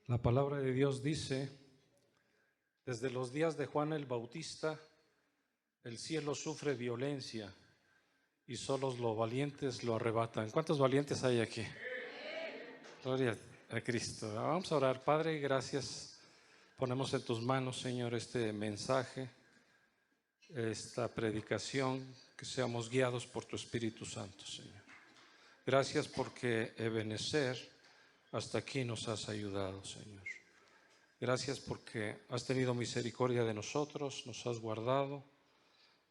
La palabra de Dios dice, desde los días de Juan el Bautista, el cielo sufre violencia y solo los valientes lo arrebatan. ¿Cuántos valientes hay aquí? Gloria a Cristo. Vamos a orar. Padre, gracias. Ponemos en tus manos, Señor, este mensaje, esta predicación, que seamos guiados por tu Espíritu Santo, Señor. Gracias porque Ebenezer, hasta aquí nos has ayudado, Señor. Gracias porque has tenido misericordia de nosotros, nos has guardado,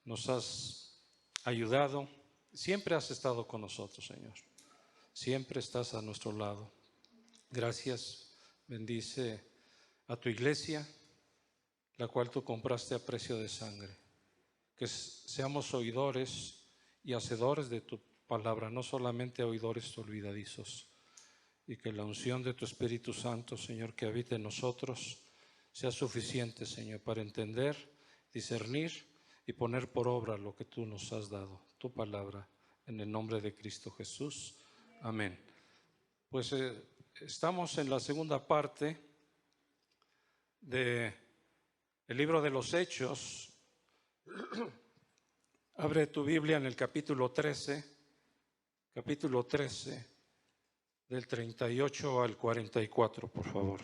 nos has ayudado. Siempre has estado con nosotros, Señor. Siempre estás a nuestro lado. Gracias. Bendice a tu iglesia, la cual tú compraste a precio de sangre. Que seamos oidores y hacedores de tu palabra, no solamente oidores olvidadizos. Y que la unción de tu Espíritu Santo, Señor, que habite en nosotros, sea suficiente, Señor, para entender, discernir y poner por obra lo que tú nos has dado, tu palabra, en el nombre de Cristo Jesús. Amén. Pues estamos en la segunda parte del libro de los Hechos. Abre tu Biblia en el capítulo 13, del 38 al 44, por favor.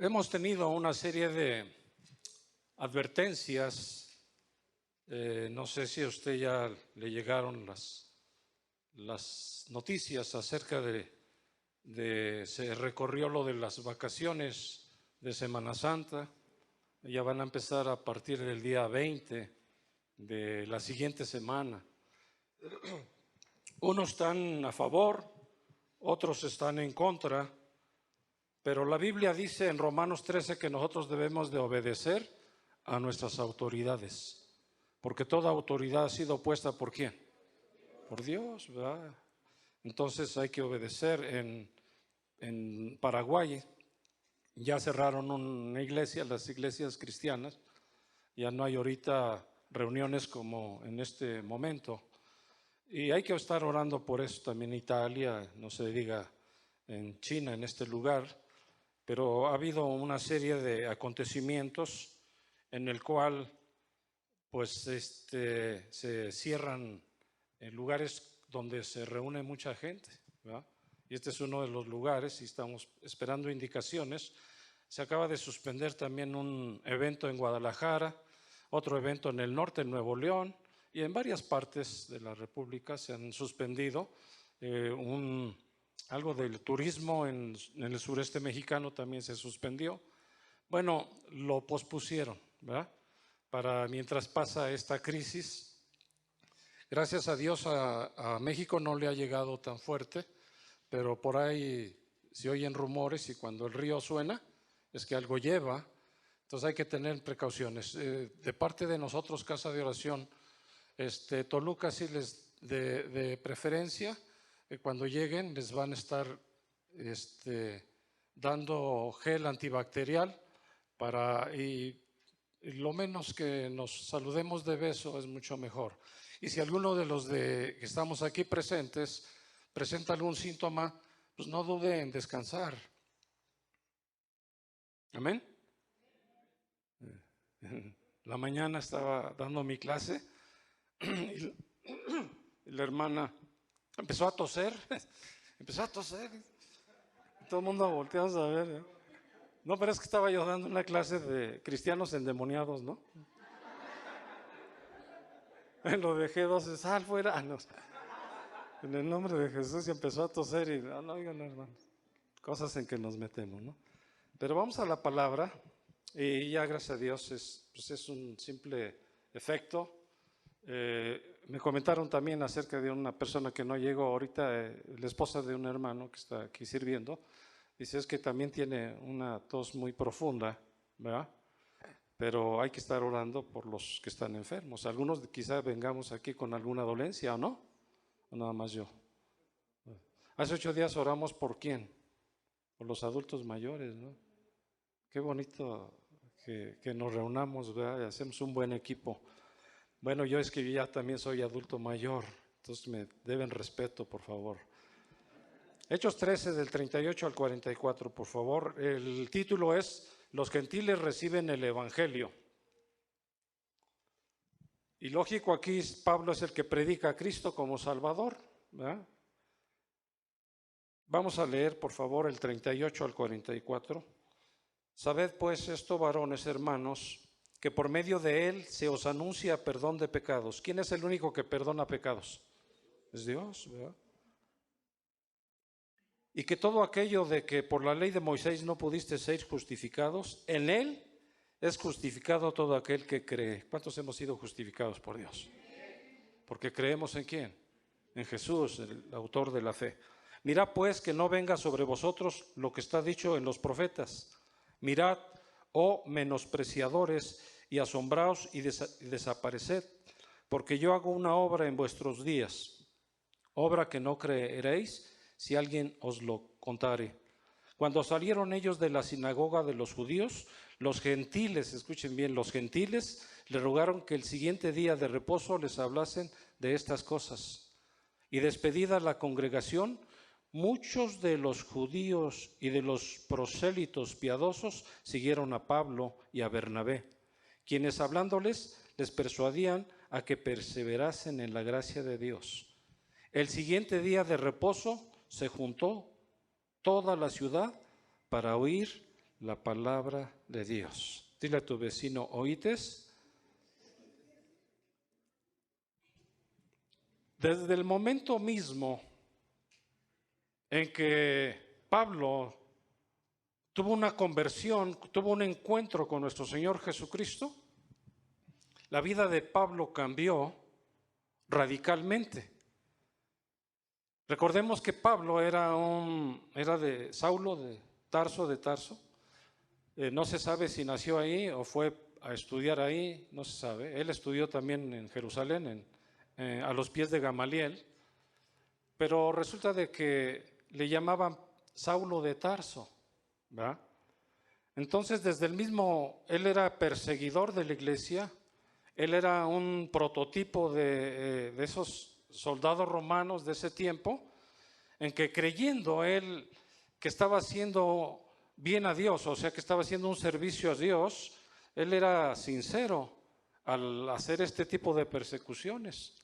Hemos tenido una serie de advertencias. No sé si a usted ya le llegaron las noticias acerca se recorrió lo de las vacaciones de Semana Santa. Ya van a empezar a partir del día 20 de la siguiente semana. Unos están a favor, otros están en contra, pero la Biblia dice en Romanos 13 que nosotros debemos de obedecer a nuestras autoridades, porque toda autoridad ha sido puesta ¿por quién? Por Dios, ¿verdad? Entonces hay que obedecer. En Paraguay ya cerraron una iglesia, las iglesias cristianas, ya no hay ahorita reuniones como en este momento. Y hay que estar orando por eso también en Italia, no se diga en China, en este lugar, pero ha habido una serie de acontecimientos en el cual pues se cierran en lugares donde se reúne mucha gente, ¿verdad? Y este es uno de los lugares y estamos esperando indicaciones. Se acaba de suspender también un evento en Guadalajara, otro evento en el norte, en Nuevo León, y en varias partes de la República se han suspendido. Algo del turismo en el sureste mexicano también se suspendió. Bueno, lo pospusieron, ¿verdad? Para mientras pasa esta crisis. Gracias a Dios a México no le ha llegado tan fuerte, pero por ahí se oyen rumores y cuando el río suena es que algo lleva. Entonces hay que tener precauciones. De parte de nosotros, Casa de Oración, Toluca sí les de preferencia, cuando lleguen les van a estar dando gel antibacterial y lo menos que nos saludemos de beso es mucho mejor. Y si alguno de los que estamos aquí presentes presenta algún síntoma, pues no dude en descansar. Amén. La mañana estaba dando mi clase y la hermana empezó a toser. Todo el mundo volteó a ver. No, pero es que estaba yo dando una clase de cristianos endemoniados, ¿no? Lo dejé 12, sal fuera. No. En el nombre de Jesús y empezó a toser y no, oigan, hermanos, cosas en que nos metemos, ¿no? Pero vamos a la palabra y ya gracias a Dios es un simple efecto. Me comentaron también acerca de una persona que no llegó ahorita, la esposa de un hermano que está aquí sirviendo. Dice es que también tiene una tos muy profunda, ¿verdad? Pero hay que estar orando por los que están enfermos. Algunos quizás vengamos aquí con alguna dolencia, ¿o no? ¿O nada más yo? Hace 8 días oramos por quién? Por los adultos mayores, ¿no? Qué bonito que nos reunamos, ¿verdad? Y hacemos un buen equipo. Bueno, yo es que ya también soy adulto mayor, entonces me deben respeto, por favor. Hechos 13, del 38 al 44, por favor. El título es Los gentiles reciben el Evangelio. Y lógico, aquí Pablo es el que predica a Cristo como Salvador, ¿verdad? Vamos a leer, por favor, el 38 al 44. Sabed pues esto, varones hermanos, que por medio de él se os anuncia perdón de pecados. ¿Quién es el único que perdona pecados? Es Dios, ¿verdad? Y que todo aquello de que por la ley de Moisés no pudiste ser justificados, en él es justificado todo aquel que cree. ¿Cuántos hemos sido justificados por Dios? Porque creemos ¿en quién? En Jesús, el autor de la fe. Mirad pues que no venga sobre vosotros lo que está dicho en los profetas. Mirad, oh menospreciadores, y asombraos y desapareced, porque yo hago una obra en vuestros días, obra que no creeréis si alguien os lo contare. Cuando salieron ellos de la sinagoga de los judíos, los gentiles, escuchen bien, los gentiles le rogaron que el siguiente día de reposo les hablasen de estas cosas. Y despedida la congregación, muchos de los judíos y de los prosélitos piadosos siguieron a Pablo y a Bernabé, quienes hablándoles les persuadían a que perseverasen en la gracia de Dios. El siguiente día de reposo se juntó toda la ciudad para oír la palabra de Dios. Dile a tu vecino, ¿oítes? Desde el momento mismo en que Pablo tuvo una conversión, tuvo un encuentro con nuestro Señor Jesucristo, la vida de Pablo cambió radicalmente. Recordemos que Pablo era de Saulo, de Tarso. No se sabe si nació ahí o fue a estudiar ahí, no se sabe. Él estudió también en Jerusalén, a los pies de Gamaliel, pero resulta de que le llamaban Saulo de Tarso, ¿verdad? Entonces, desde el mismo, él era perseguidor de la iglesia, él era un prototipo de esos soldados romanos de ese tiempo, en que creyendo él que estaba haciendo bien a Dios, o sea que estaba haciendo un servicio a Dios, él era sincero al hacer este tipo de persecuciones.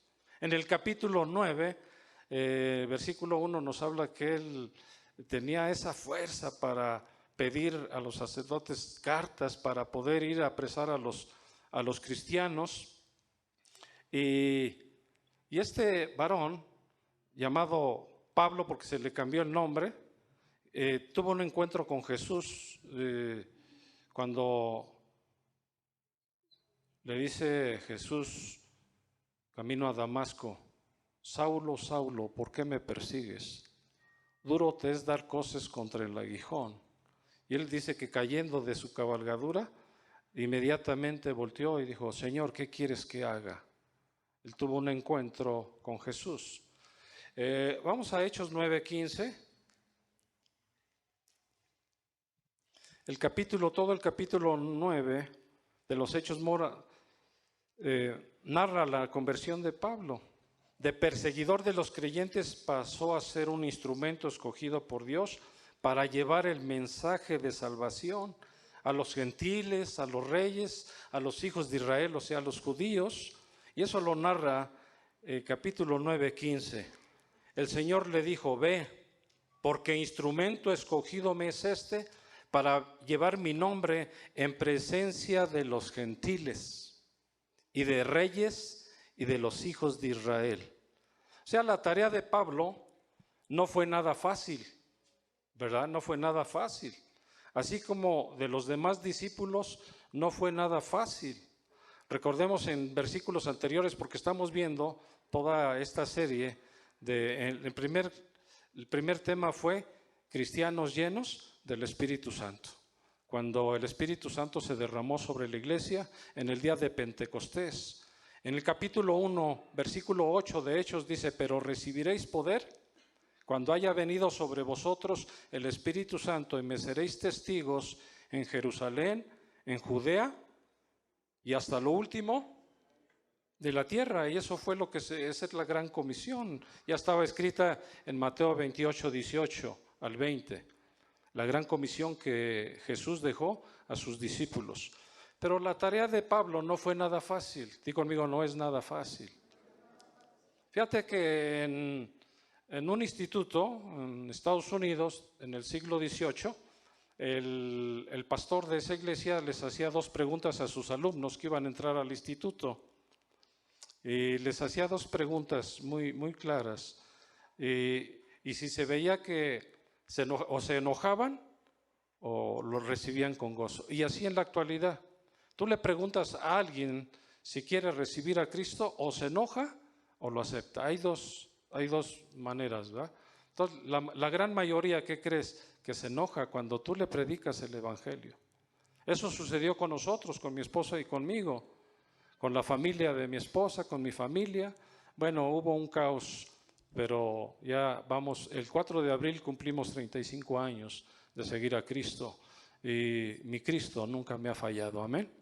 En el capítulo 9, versículo 1 nos habla que él tenía esa fuerza para pedir a los sacerdotes cartas para poder ir a apresar a los cristianos. Y este varón, llamado Pablo, porque se le cambió el nombre, tuvo un encuentro con Jesús cuando le dice Jesús, camino a Damasco, Saulo, Saulo, ¿por qué me persigues? Duro te es dar coces contra el aguijón. Y él dice que cayendo de su cabalgadura, inmediatamente volteó y dijo, Señor, ¿qué quieres que haga? Él tuvo un encuentro con Jesús. Vamos a Hechos 9:15. Todo el capítulo 9 de los Hechos narra la conversión de Pablo. De perseguidor de los creyentes pasó a ser un instrumento escogido por Dios para llevar el mensaje de salvación a los gentiles, a los reyes, a los hijos de Israel, o sea, a los judíos. Y eso lo narra capítulo 9:15. El Señor le dijo, ve, porque instrumento escogido me es este para llevar mi nombre en presencia de los gentiles y de reyes y de los hijos de Israel. O sea, la tarea de Pablo no fue nada fácil, ¿verdad? No fue nada fácil. Así como de los demás discípulos no fue nada fácil. Recordemos en versículos anteriores, porque estamos viendo toda esta serie, el primer tema fue cristianos llenos del Espíritu Santo. Cuando el Espíritu Santo se derramó sobre la iglesia en el día de Pentecostés. En el capítulo 1, versículo 8 de Hechos dice, pero recibiréis poder cuando haya venido sobre vosotros el Espíritu Santo y me seréis testigos en Jerusalén, en Judea y hasta lo último de la tierra. Y eso fue esa es la gran comisión. Ya estaba escrita en Mateo 28, 18 al 20. La gran comisión que Jesús dejó a sus discípulos. Pero la tarea de Pablo no fue nada fácil. Dí conmigo, no es nada fácil. Fíjate que en un instituto en Estados Unidos, en el siglo XVIII, el pastor de esa iglesia les hacía dos preguntas a sus alumnos que iban a entrar al instituto. Y les hacía dos preguntas muy, muy claras. Y si se veía que se enojaban o lo recibían con gozo. Y así en la actualidad. Tú le preguntas a alguien si quiere recibir a Cristo, o se enoja o lo acepta. Hay dos maneras, ¿verdad? Entonces, la gran mayoría, ¿qué crees? Que se enoja cuando tú le predicas el Evangelio. Eso sucedió con nosotros, con mi esposa y conmigo, con la familia de mi esposa, con mi familia. Bueno, hubo un caos, pero ya vamos, el 4 de abril cumplimos 35 años de seguir a Cristo y mi Cristo nunca me ha fallado, amén.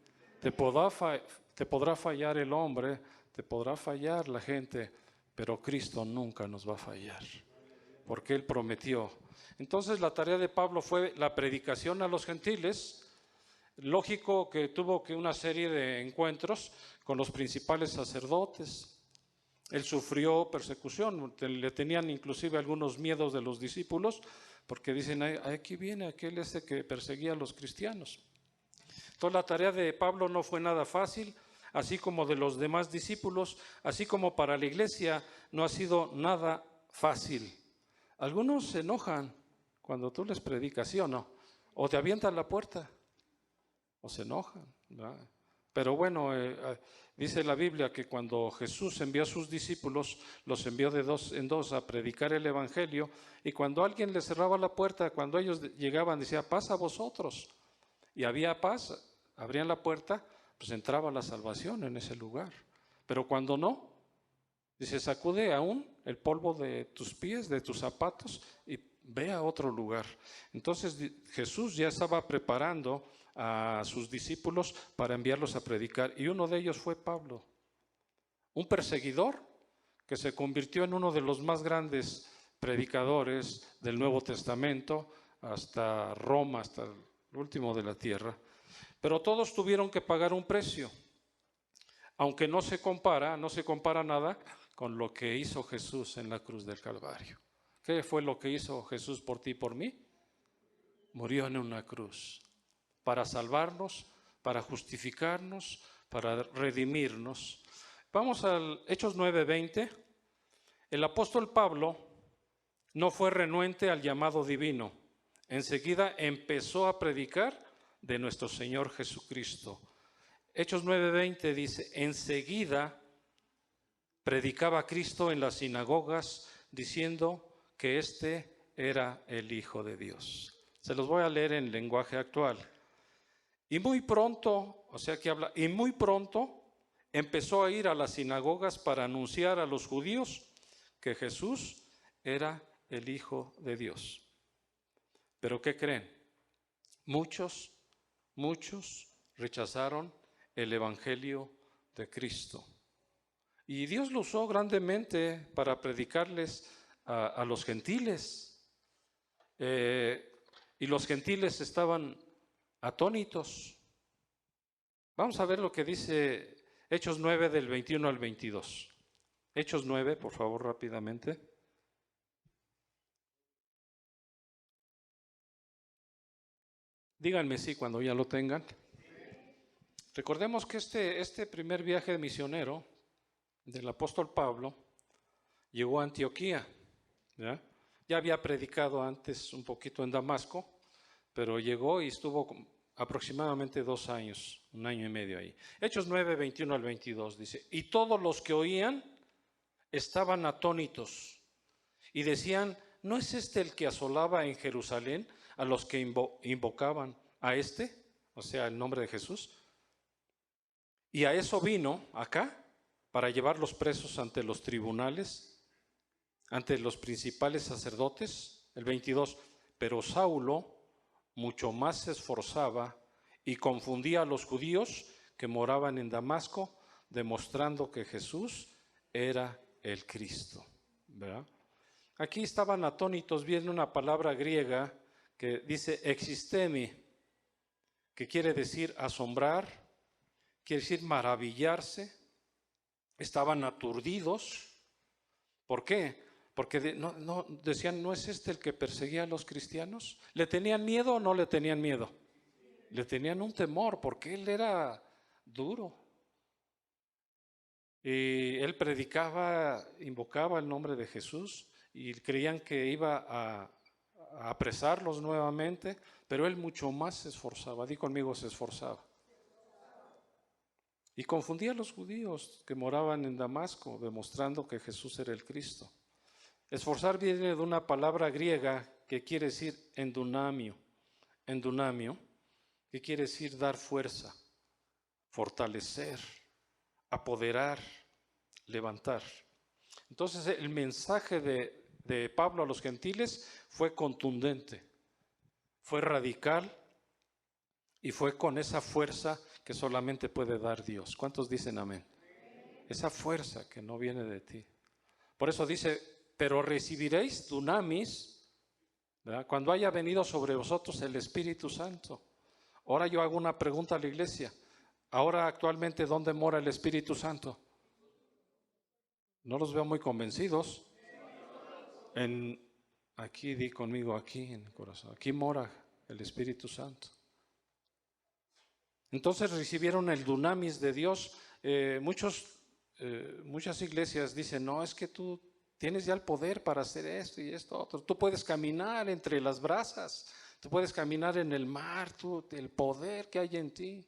Te podrá fallar el hombre, te podrá fallar la gente, pero Cristo nunca nos va a fallar, porque Él prometió. Entonces la tarea de Pablo fue la predicación a los gentiles. Lógico que tuvo una serie de encuentros con los principales sacerdotes. Él sufrió persecución, le tenían inclusive algunos miedos de los discípulos, porque dicen, aquí viene aquel que perseguía a los cristianos. Entonces la tarea de Pablo no fue nada fácil, así como de los demás discípulos, así como para la iglesia no ha sido nada fácil. Algunos se enojan cuando tú les predicas, ¿sí o no? O te avientan la puerta, o se enojan, ¿verdad? Pero bueno, dice la Biblia que cuando Jesús envió a sus discípulos, los envió de dos en dos a predicar el Evangelio, y cuando alguien les cerraba la puerta, cuando ellos llegaban, decía, paz a vosotros, y había paz, abrían la puerta, pues entraba la salvación en ese lugar. Pero cuando no, dice, sacude aún el polvo de tus pies, de tus zapatos, y ve a otro lugar. Entonces Jesús ya estaba preparando a sus discípulos para enviarlos a predicar, y uno de ellos fue Pablo, un perseguidor que se convirtió en uno de los más grandes predicadores del Nuevo Testamento, hasta Roma, hasta el último de la tierra. Pero todos tuvieron que pagar un precio, aunque no se compara nada con lo que hizo Jesús en la cruz del Calvario. ¿Qué fue lo que hizo Jesús por ti y por mí? Murió en una cruz para salvarnos, para justificarnos, para redimirnos. Vamos al Hechos 9:20. El apóstol Pablo no fue renuente al llamado divino. Enseguida empezó a predicar de nuestro Señor Jesucristo. Hechos 9:20 dice, enseguida predicaba a Cristo en las sinagogas, diciendo que este era el Hijo de Dios. Se los voy a leer en lenguaje actual. Y muy pronto empezó a ir a las sinagogas para anunciar a los judíos que Jesús era el Hijo de Dios. ¿Pero qué creen? Muchos rechazaron el Evangelio de Cristo. Y Dios lo usó grandemente para predicarles a los gentiles. Y los gentiles estaban atónitos. Vamos a ver lo que dice Hechos 9 del 21 al 22. Hechos 9, por favor, rápidamente. Díganme sí cuando ya lo tengan. Recordemos que este primer viaje misionero del apóstol Pablo llegó a Antioquía. Ya había predicado antes un poquito en Damasco, pero llegó y estuvo aproximadamente 2 años, 1 año y medio ahí. Hechos 9, 21 al 22 dice, y todos los que oían estaban atónitos y decían, ¿no es este el que asolaba en Jerusalén a los que invocaban a este? O sea, el nombre de Jesús. Y a eso vino acá, para llevarlos presos ante los tribunales, ante los principales sacerdotes. El 22, pero Saulo mucho más se esforzaba y confundía a los judíos que moraban en Damasco, demostrando que Jesús era el Cristo, ¿verdad? Aquí estaban atónitos viendo una palabra griega que dice existemi, que quiere decir asombrar, quiere decir maravillarse. Estaban aturdidos. ¿Por qué? Porque decían, ¿no es este el que perseguía a los cristianos? ¿Le tenían miedo o no le tenían miedo? Le tenían un temor porque él era duro. Y él predicaba, invocaba el nombre de Jesús y creían que iba a apresarlos nuevamente, pero él mucho más se esforzaba. Di conmigo, se esforzaba. Y confundía a los judíos que moraban en Damasco, demostrando que Jesús era el Cristo. Esforzar viene de una palabra griega que quiere decir endunamio. Endunamio, que quiere decir dar fuerza, fortalecer, apoderar, levantar. Entonces el mensaje de Pablo a los gentiles fue contundente, fue radical y fue con esa fuerza que solamente puede dar Dios. ¿Cuántos dicen amén? Esa fuerza que no viene de ti. Por eso dice, pero recibiréis dunamis, ¿verdad?, cuando haya venido sobre vosotros el Espíritu Santo. Ahora yo hago una pregunta a la iglesia. Ahora actualmente, ¿dónde mora el Espíritu Santo? No los veo muy convencidos. Aquí, di conmigo, aquí en el corazón. Aquí mora el Espíritu Santo. Entonces recibieron el dunamis de Dios. Muchas iglesias dicen, no, es que tú tienes ya el poder para hacer esto y esto otro. Tú puedes caminar entre las brasas, tú puedes caminar en el mar, el poder que hay en ti.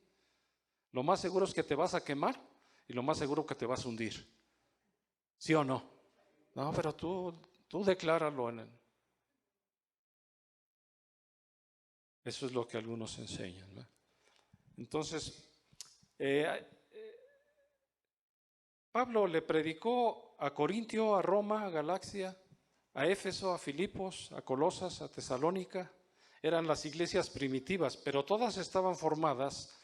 Lo más seguro es que te vas a quemar y lo más seguro que te vas a hundir. ¿Sí o no? No, pero tú decláralo en él. Eso es lo que algunos enseñan, ¿no? Entonces, Pablo le predicó a Corintio, a Roma, a Galacia, a Éfeso, a Filipos, a Colosas, a Tesalónica. Eran las iglesias primitivas, pero todas estaban formadas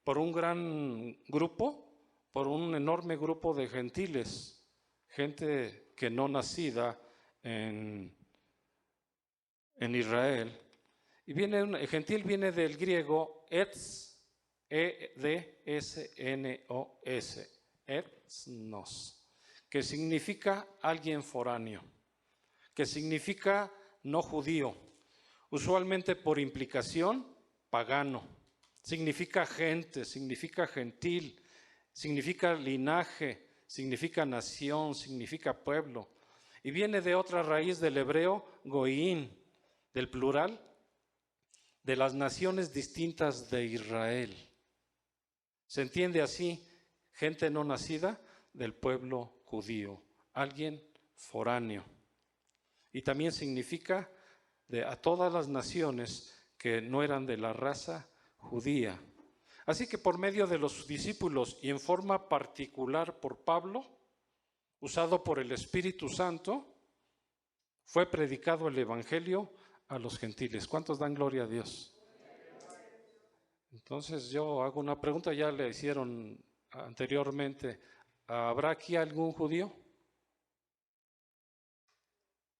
por un gran grupo, por un enorme grupo de gentiles, gente que no nacida en Israel. Y gentil viene del griego ethnos, E-D-S-N-O-S, ethnos, que significa alguien foráneo, que significa no judío, usualmente por implicación pagano, significa gente, significa gentil, significa linaje, significa nación, significa pueblo. Y viene de otra raíz del hebreo, goín, del plural, de las naciones distintas de Israel. Se entiende así, gente no nacida del pueblo judío, alguien foráneo. Y también significa a todas las naciones que no eran de la raza judía. Así que por medio de los discípulos y en forma particular por Pablo, usado por el Espíritu Santo, fue predicado el Evangelio a los gentiles. ¿Cuántos dan gloria a Dios? Entonces yo hago una pregunta, ya le hicieron anteriormente, ¿habrá aquí algún judío?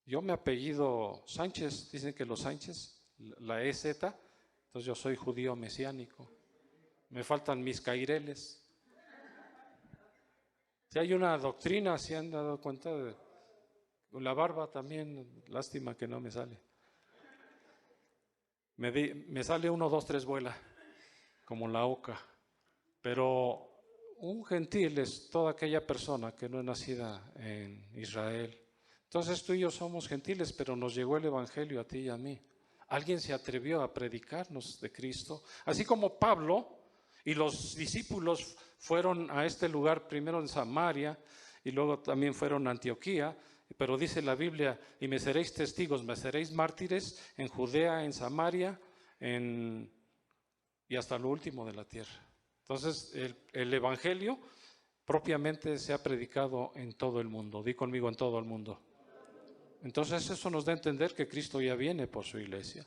Yo me apellido Sánchez, dicen que los Sánchez, la EZ, entonces yo soy judío mesiánico. Me faltan mis caireles. Si hay una doctrina, si han dado cuenta de la barba también, lástima que no me sale. Me sale 1, 2, 3 vuela, como la oca. Pero un gentil es toda aquella persona que no es nacida en Israel. Entonces tú y yo somos gentiles, pero nos llegó el Evangelio a ti y a mí. Alguien se atrevió a predicarnos de Cristo. Así como Pablo y los discípulos fueron a este lugar primero en Samaria y luego también fueron a Antioquía. Pero dice la Biblia, y me seréis testigos, me seréis mártires en Judea, en Samaria, y hasta lo último de la tierra. Entonces el Evangelio propiamente se ha predicado en todo el mundo. Di conmigo, en todo el mundo. Entonces eso nos da a entender que Cristo ya viene por su iglesia.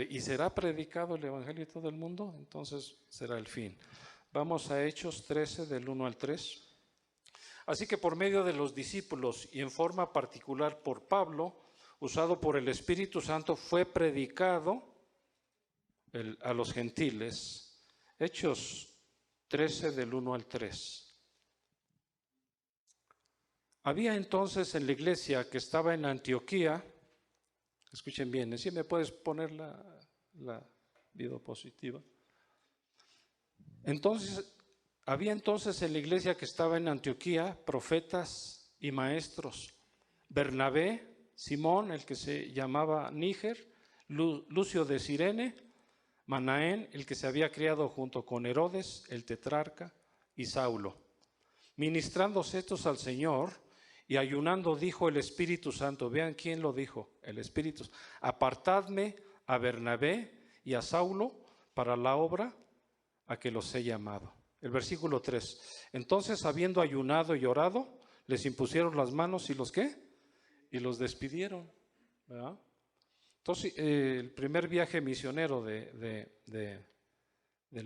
¿Y será predicado el Evangelio a todo el mundo? Entonces será el fin. Vamos a Hechos 13, del 1 al 3. Así que por medio de los discípulos y en forma particular por Pablo, usado por el Espíritu Santo, fue predicado a los gentiles. Hechos 13, del 1 al 3. Había entonces en la iglesia que estaba en Antioquía, escuchen bien, ¿sí me puedes poner la diapositiva? Había entonces en la iglesia que estaba en Antioquía profetas y maestros: Bernabé, Simón, el que se llamaba Níger, Lucio de Cirene, Manaén, el que se había criado junto con Herodes, el tetrarca, y Saulo. Ministrándose estos al Señor y ayunando, dijo el Espíritu Santo, vean quién lo dijo, el Espíritu: apartadme a Bernabé y a Saulo para la obra a que los he llamado. El versículo 3. Entonces, habiendo ayunado y orado, les impusieron las manos y ¿los qué? Y los despidieron, ¿verdad? Entonces, el primer viaje misionero del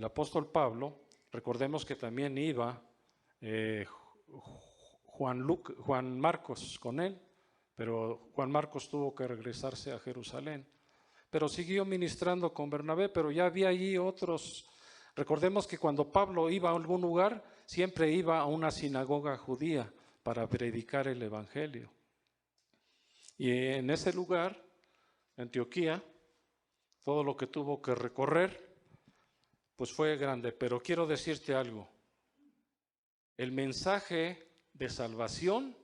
apóstol Pablo, recordemos que también iba Juan Marcos con él, pero Juan Marcos tuvo que regresarse a Jerusalén. Pero siguió ministrando con Bernabé, pero ya había allí otros. Recordemos que cuando Pablo iba a algún lugar, siempre iba a una sinagoga judía para predicar el Evangelio. Y en ese lugar, Antioquía, todo lo que tuvo que recorrer, pues fue grande. Pero quiero decirte algo: el mensaje de salvación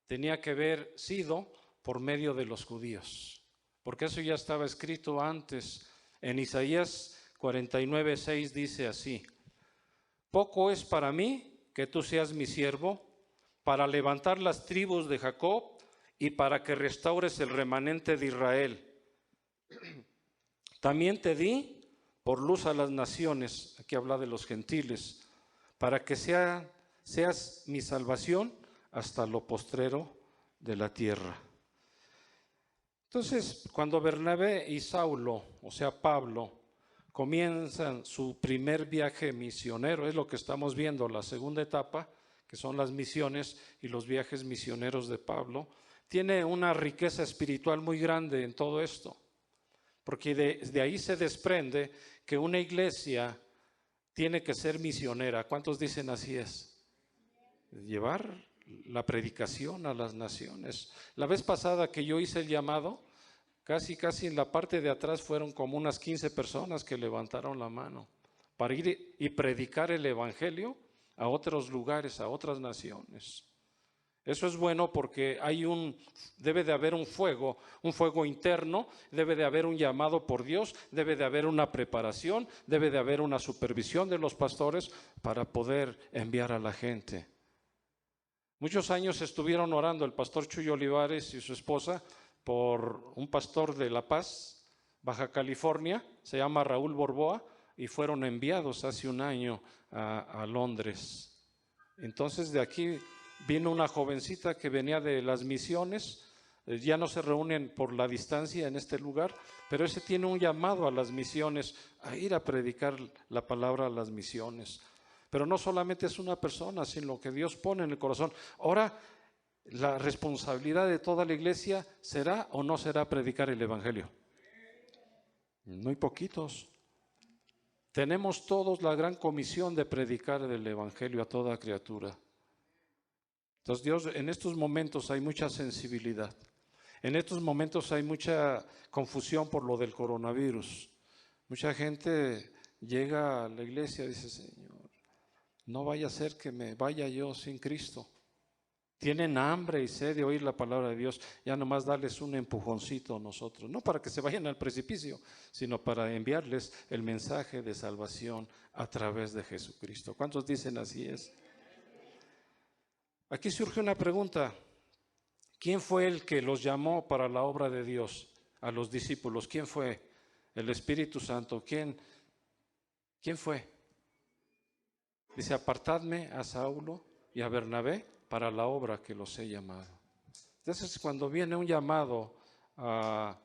tenía que haber sido por medio de los judíos, porque eso ya estaba escrito antes. En Isaías 49:6 dice así: poco es para mí que tú seas mi siervo, para levantar las tribus de Jacob y para que restaures el remanente de Israel. También te di por luz a las naciones, aquí habla de los gentiles, para que seas mi salvación hasta lo postrero de la tierra. Entonces, cuando Bernabé y Saulo, o sea Pablo, comienzan su primer viaje misionero, es lo que estamos viendo, la segunda etapa, que son las misiones y los viajes misioneros de Pablo, tiene una riqueza espiritual muy grande en todo esto, porque de ahí se desprende que una iglesia tiene que ser misionera. ¿Cuántos dicen así es? Llevar la predicación a las naciones. La vez pasada que yo hice el llamado, casi en la parte de atrás fueron como unas 15 personas que levantaron la mano para ir y predicar el Evangelio a otros lugares, a otras naciones. Eso es bueno porque debe de haber un fuego interno, debe de haber un llamado por Dios, debe de haber una preparación, debe de haber una supervisión de los pastores para poder enviar a la gente. Muchos años estuvieron orando el pastor Chuy Olivares y su esposa por un pastor de La Paz, Baja California, se llama Raúl Borboa, y fueron enviados hace un año a Londres. Entonces de aquí vino una jovencita que venía de las misiones. Ya no se reúnen por la distancia en este lugar, pero ese tiene un llamado a las misiones, a ir a predicar la palabra a las misiones. Pero no solamente es una persona, sino que Dios pone en el corazón. Ahora, la responsabilidad de toda la iglesia será o no será predicar el Evangelio. Muy poquitos. Tenemos todos la gran comisión de predicar el Evangelio a toda criatura. Entonces Dios, en estos momentos hay mucha sensibilidad. En estos momentos hay mucha confusión por lo del coronavirus. Mucha gente llega a la iglesia y dice: Señor, no vaya a ser que me vaya yo sin Cristo. Tienen hambre y sed de oír la palabra de Dios, ya nomás darles un empujoncito a nosotros, no para que se vayan al precipicio, sino para enviarles el mensaje de salvación a través de Jesucristo. ¿Cuántos dicen así es? Aquí surge una pregunta: ¿quién fue el que los llamó para la obra de Dios a los discípulos? ¿Quién fue? El Espíritu Santo. ¿Quién fue? Dice: apartadme a Saulo y a Bernabé para la obra que los he llamado. Entonces, cuando viene un llamado a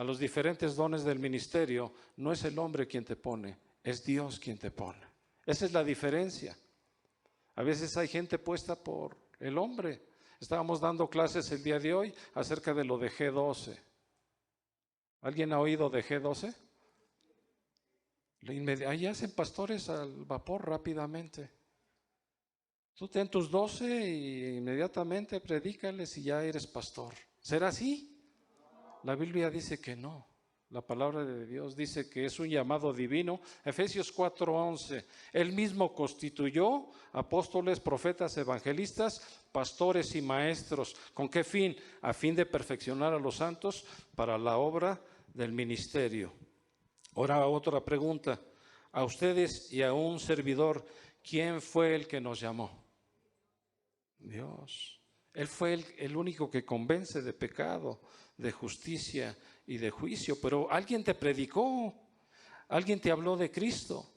los diferentes dones del ministerio, no es el hombre quien te pone, es Dios quien te pone. Esa es la diferencia. A veces hay gente puesta por el hombre. Estábamos dando clases el día de hoy acerca de lo de G12. ¿Alguien ha oído de G12? Ahí hacen pastores al vapor rápidamente. Tú ten tus 12 y inmediatamente predícales y ya eres pastor. ¿Será así? La Biblia dice que no. La palabra de Dios dice que es un llamado divino. Efesios 4:11. Él mismo constituyó apóstoles, profetas, evangelistas, pastores y maestros. ¿Con qué fin? A fin de perfeccionar a los santos para la obra del ministerio. Ahora otra pregunta. A ustedes y a un servidor, ¿quién fue el que nos llamó? Dios. Él fue el único que convence de pecado, de justicia y de juicio. Pero alguien te predicó, alguien te habló de Cristo.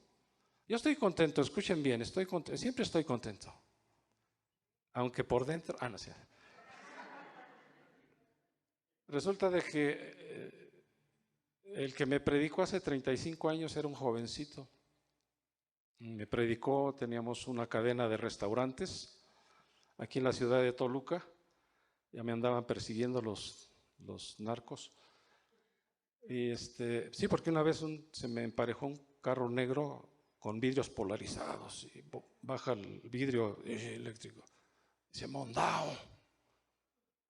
Yo estoy contento, escuchen bien, estoy contento, siempre estoy contento. Aunque por dentro, no sé. Resulta de que el que me predicó hace 35 años era un jovencito. Me predicó, teníamos una cadena de restaurantes aquí en la ciudad de Toluca. Ya me andaban persiguiendo los narcos. Y sí, porque una vez se me emparejó un carro negro con vidrios polarizados y baja el vidrio eléctrico. Dice, Mondao,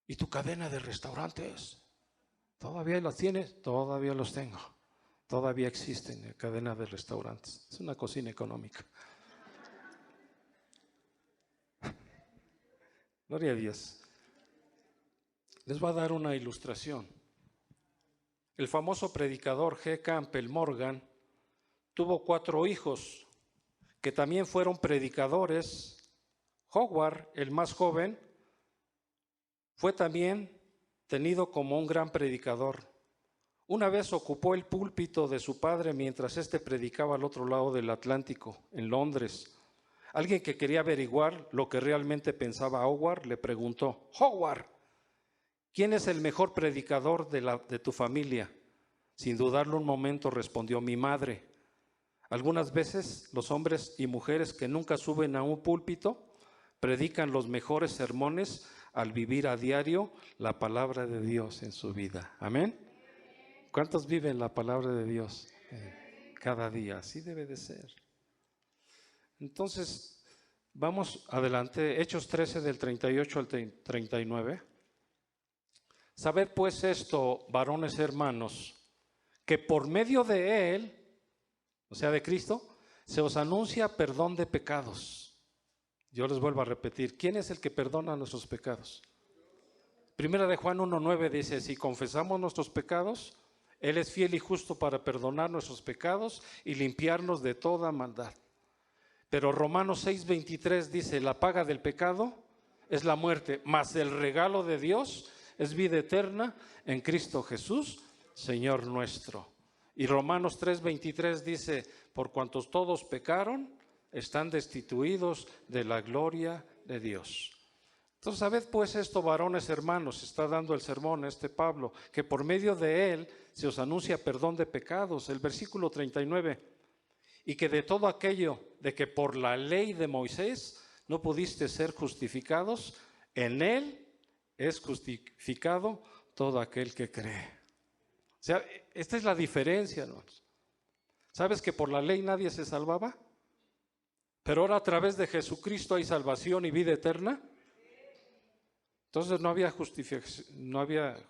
¿y tu cadena de restaurantes? ¿Todavía los tienes? Todavía los tengo. Todavía existen cadenas de restaurantes. Es una cocina económica. Gloria a Dios. Les voy a dar una ilustración. El famoso predicador G. Campbell Morgan tuvo 4 hijos que también fueron predicadores. Howard, el más joven, fue también tenido como un gran predicador. Una vez ocupó el púlpito de su padre mientras éste predicaba al otro lado del Atlántico, en Londres. Alguien que quería averiguar lo que realmente pensaba Howard le preguntó, Howard, ¿quién es el mejor predicador de tu familia? Sin dudarlo un momento respondió, mi madre. Algunas veces los hombres y mujeres que nunca suben a un púlpito predican los mejores sermones al vivir a diario la palabra de Dios en su vida. Amén. ¿Cuántos viven la palabra de Dios cada día? Así debe de ser. Entonces, vamos adelante. Hechos 13 del 38 al 39. Sabed pues esto, varones hermanos, que por medio de Él, o sea de Cristo, se os anuncia perdón de pecados. Yo les vuelvo a repetir, ¿quién es el que perdona nuestros pecados? Primera de Juan 1:9 dice, si confesamos nuestros pecados, Él es fiel y justo para perdonar nuestros pecados y limpiarnos de toda maldad. Pero Romanos 6:23 dice, la paga del pecado es la muerte, mas el regalo de Dios es vida eterna en Cristo Jesús, Señor nuestro. Y Romanos 3:23 dice, por cuantos todos pecaron, están destituidos de la gloria de Dios. Entonces, sabed pues esto, varones hermanos, está dando el sermón Pablo, que por medio de él se os anuncia perdón de pecados. El versículo 39, y que de todo aquello de que por la ley de Moisés no pudiste ser justificados, en él es justificado todo aquel que cree. O sea, esta es la diferencia, hermanos. ¿Sabes que por la ley nadie se salvaba? Pero ahora a través de Jesucristo hay salvación y vida eterna. Entonces no había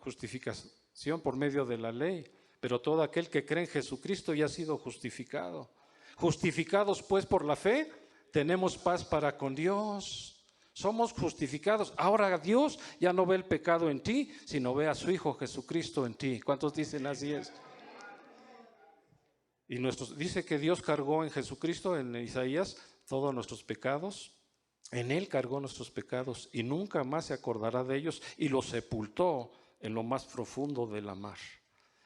justificación por medio de la ley, pero todo aquel que cree en Jesucristo ya ha sido justificado. Justificados pues por la fe, tenemos paz para con Dios. Somos justificados. Ahora Dios ya no ve el pecado en ti, sino ve a su Hijo Jesucristo en ti. ¿Cuántos dicen así es? Y dice que Dios cargó en Jesucristo, en Isaías, todos nuestros pecados. En Él cargó nuestros pecados y nunca más se acordará de ellos, y los sepultó en lo más profundo de la mar.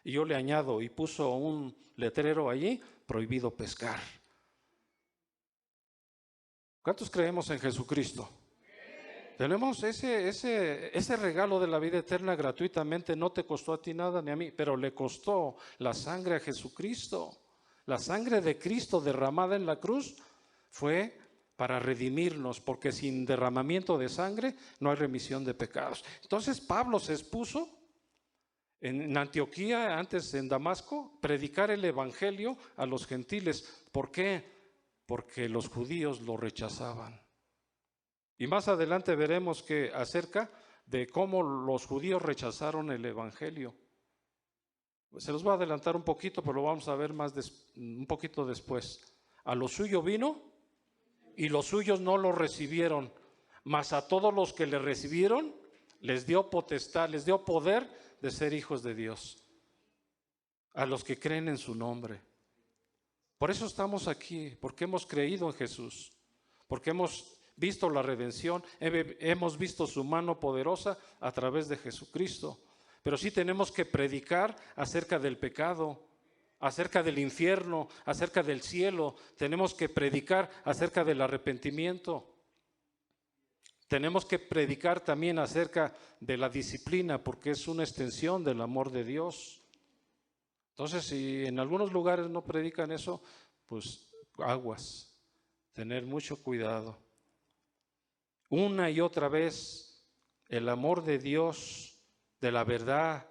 Y yo le añado, y puso un letrero allí, prohibido pescar. ¿Cuántos creemos en Jesucristo? Tenemos ese regalo de la vida eterna gratuitamente. No te costó a ti nada ni a mí, pero le costó la sangre a Jesucristo. La sangre de Cristo derramada en la cruz fue para redimirnos, porque sin derramamiento de sangre no hay remisión de pecados. Entonces Pablo se expuso en Antioquía, antes en Damasco, predicar el evangelio a los gentiles. ¿Por qué? Porque los judíos lo rechazaban. Y más adelante veremos que acerca de cómo los judíos rechazaron el evangelio. Se los voy a adelantar un poquito, pero lo vamos a ver un poquito después. A lo suyo vino y los suyos no lo recibieron, mas a todos los que le recibieron les dio potestad, les dio poder de ser hijos de Dios, a los que creen en su nombre. Por eso estamos aquí, porque hemos creído en Jesús, porque hemos visto la redención, hemos visto su mano poderosa a través de Jesucristo. Pero sí tenemos que predicar acerca del pecado, acerca del infierno, acerca del cielo. Tenemos que predicar acerca del arrepentimiento. Tenemos que predicar también acerca de la disciplina, porque es una extensión del amor de Dios. Entonces, si en algunos lugares no predican eso, pues aguas, tener mucho cuidado. Una y otra vez, el amor de Dios, de la verdad,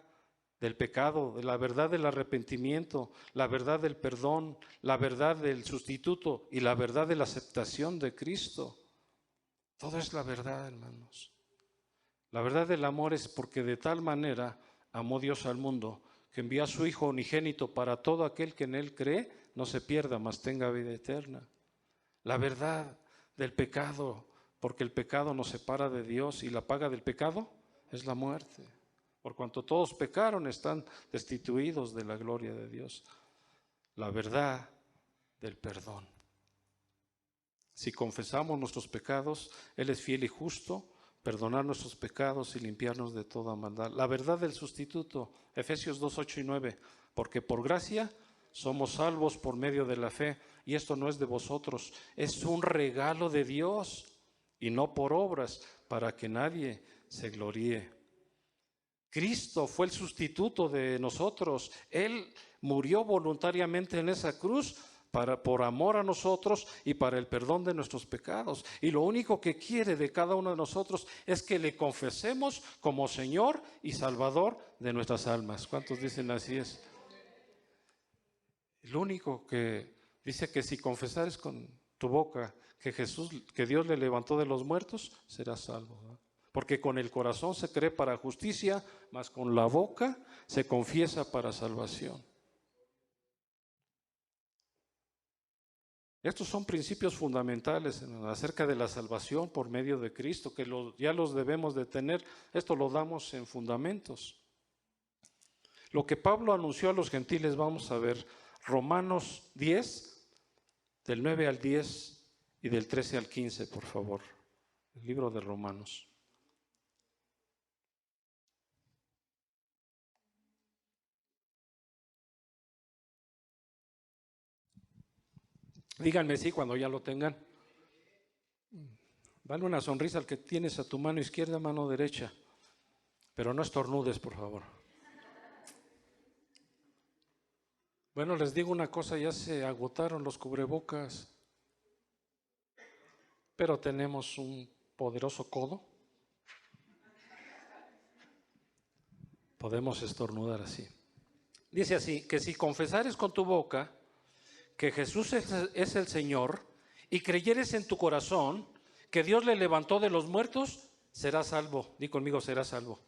del pecado, de la verdad del arrepentimiento, la verdad del perdón, la verdad del sustituto y la verdad de la aceptación de Cristo. Todo es la verdad, hermanos. La verdad del amor es porque de tal manera amó Dios al mundo, que envió a su Hijo unigénito para todo aquel que en Él cree, no se pierda, mas tenga vida eterna. La verdad del pecado, porque el pecado nos separa de Dios y la paga del pecado es la muerte. Por cuanto todos pecaron, están destituidos de la gloria de Dios. La verdad del perdón. Si confesamos nuestros pecados, Él es fiel y justo, perdonar nuestros pecados y limpiarnos de toda maldad. La verdad del sustituto, Efesios 2, 8 y 9, porque por gracia somos salvos por medio de la fe, y esto no es de vosotros, es un regalo de Dios, y no por obras, para que nadie se gloríe. Cristo fue el sustituto de nosotros. Él murió voluntariamente en esa cruz por amor a nosotros y para el perdón de nuestros pecados. Y lo único que quiere de cada uno de nosotros es que le confesemos como Señor y Salvador de nuestras almas. ¿Cuántos dicen así es? Lo único que dice que si confesares con tu boca que Dios le levantó de los muertos, serás salvo, ¿verdad? Porque con el corazón se cree para justicia, mas con la boca se confiesa para salvación. Estos son principios fundamentales acerca de la salvación por medio de Cristo, que ya los debemos de tener. Esto lo damos en fundamentos. Lo que Pablo anunció a los gentiles, vamos a ver, Romanos 10, del 9 al 10 y del 13 al 15, por favor. El libro de Romanos. Díganme sí cuando ya lo tengan. Dale una sonrisa al que tienes a tu mano izquierda, mano derecha, pero no estornudes, por favor. Bueno, les digo una cosa, ya se agotaron los cubrebocas, pero tenemos un poderoso codo. Podemos estornudar así. Dice así, que si confesares con tu boca que Jesús es el Señor y creyeres en tu corazón que Dios le levantó de los muertos, serás salvo. Di conmigo, serás salvo.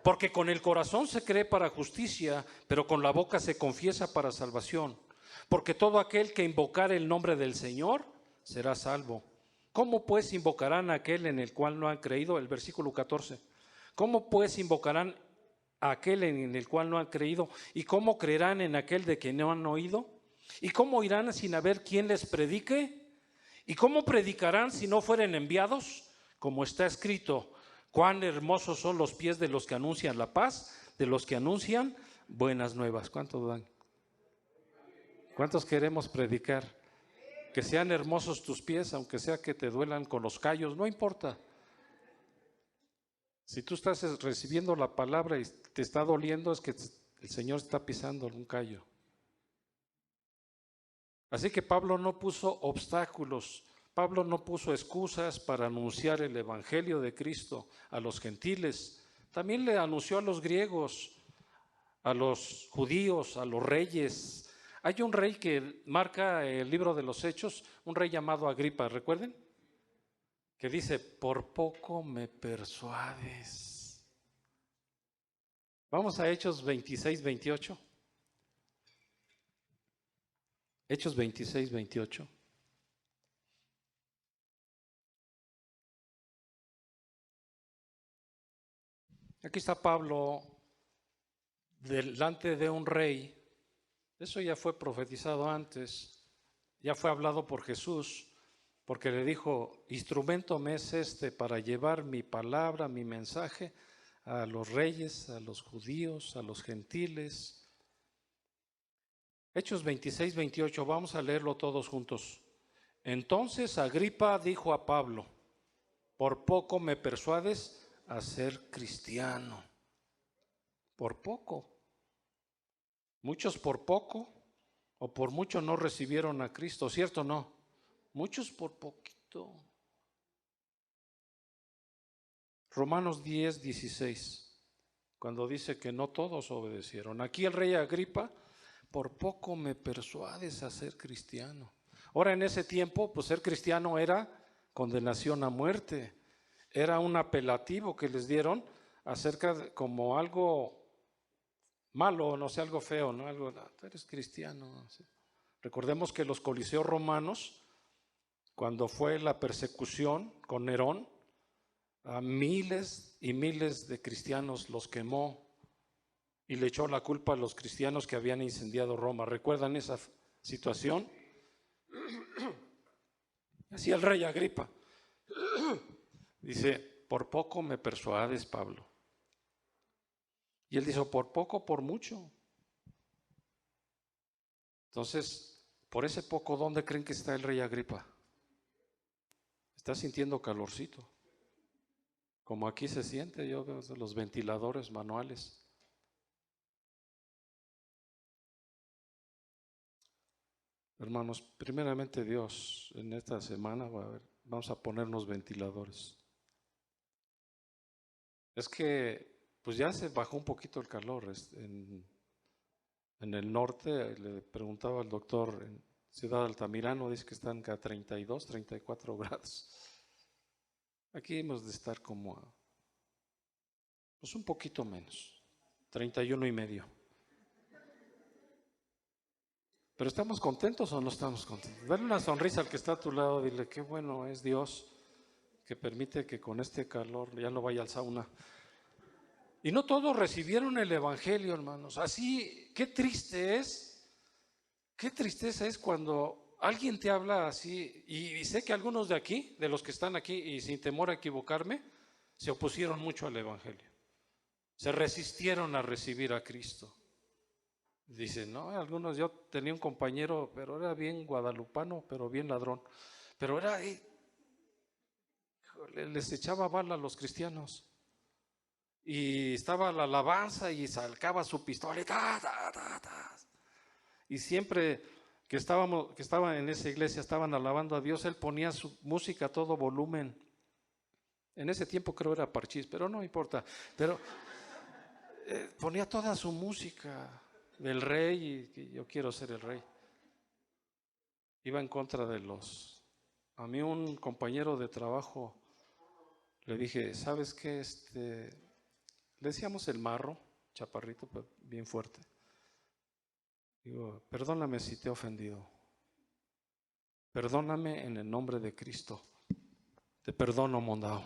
Porque con el corazón se cree para justicia, pero con la boca se confiesa para salvación. Porque todo aquel que invocare el nombre del Señor será salvo. ¿Cómo pues invocarán a aquel en el cual no han creído? El versículo 14. ¿Cómo pues invocarán a aquel en el cual no han creído? ¿Y cómo creerán en aquel de que no han oído? ¿Y cómo irán sin haber quien les predique? ¿Y cómo predicarán si no fueren enviados? Como está escrito, cuán hermosos son los pies de los que anuncian la paz, de los que anuncian buenas nuevas. ¿Cuántos dan? ¿Cuántos queremos predicar? Que sean hermosos tus pies, aunque sea que te duelan con los callos, no importa. Si tú estás recibiendo la palabra y te está doliendo, es que el Señor está pisando algún callo. Así que Pablo no puso obstáculos, Pablo no puso excusas para anunciar el Evangelio de Cristo a los gentiles. También le anunció a los griegos, a los judíos, a los reyes. Hay un rey que marca el libro de los Hechos, un rey llamado Agripa, ¿recuerden? Que dice, por poco me persuades. Vamos a Hechos 26, 28. Hechos 26, 28. Aquí está Pablo delante de un rey. Eso ya fue profetizado antes, ya fue hablado por Jesús, porque le dijo, instrumento me es este para llevar mi palabra, mi mensaje a los reyes, a los judíos, a los gentiles. Hechos 26, 28, vamos a leerlo todos juntos. Entonces Agripa dijo a Pablo, por poco me persuades a ser cristiano. Por poco. Muchos por poco o por mucho no recibieron a Cristo, ¿cierto o no? Muchos por poquito. Romanos 10, 16, cuando dice que no todos obedecieron. Aquí el rey Agripa, por poco me persuades a ser cristiano. Ahora en ese tiempo, pues ser cristiano era condenación a muerte. Era un apelativo que les dieron acerca de como algo malo, no sé, algo feo, ¿no? Algo, tú eres cristiano. ¿Sí? Recordemos que los coliseos romanos, cuando fue la persecución con Nerón, a miles y miles de cristianos los quemó y le echó la culpa a los cristianos que habían incendiado Roma. ¿Recuerdan esa situación? Así el rey Agripa dice, por poco me persuades, Pablo. Y él dijo, por poco, por mucho. Entonces, por ese poco, ¿dónde creen que está el rey Agripa? Está sintiendo calorcito. Como aquí se siente, yo veo los ventiladores manuales. Hermanos, primeramente Dios, en esta semana vamos a ponernos ventiladores. Es que, pues ya se bajó un poquito el calor. En el norte, le preguntaba al doctor en Ciudad Altamirano, dice que están a 32, 34 grados. Aquí hemos de estar como a, pues un poquito menos, 31 y medio. Pero ¿estamos contentos o no estamos contentos? Dale una sonrisa al que está a tu lado, dile qué bueno es Dios que permite que con este calor ya no vaya al sauna. Y no todos recibieron el Evangelio, hermanos. Así, qué triste es, qué tristeza es cuando alguien te habla así. Y sé que algunos de aquí, de los que están aquí, y sin temor a equivocarme, se opusieron mucho al Evangelio. Se resistieron a recibir a Cristo. Dicen, no, algunos, yo tenía un compañero, pero era bien guadalupano, pero bien ladrón. Pero era, les echaba bala a los cristianos. Y estaba la alabanza y sacaba su pistola y Y siempre que estaba en esa iglesia, estaban alabando a Dios, él ponía su música a todo volumen. En ese tiempo creo era parchís, pero no importa. Pero ponía toda su música del rey y que yo quiero ser el rey. Iba en contra de los... A mí un compañero de trabajo le dije, ¿sabes qué? Le decíamos el marro, chaparrito, bien fuerte. Digo, perdóname si te he ofendido. Perdóname en el nombre de Cristo. Te perdono, Mondao.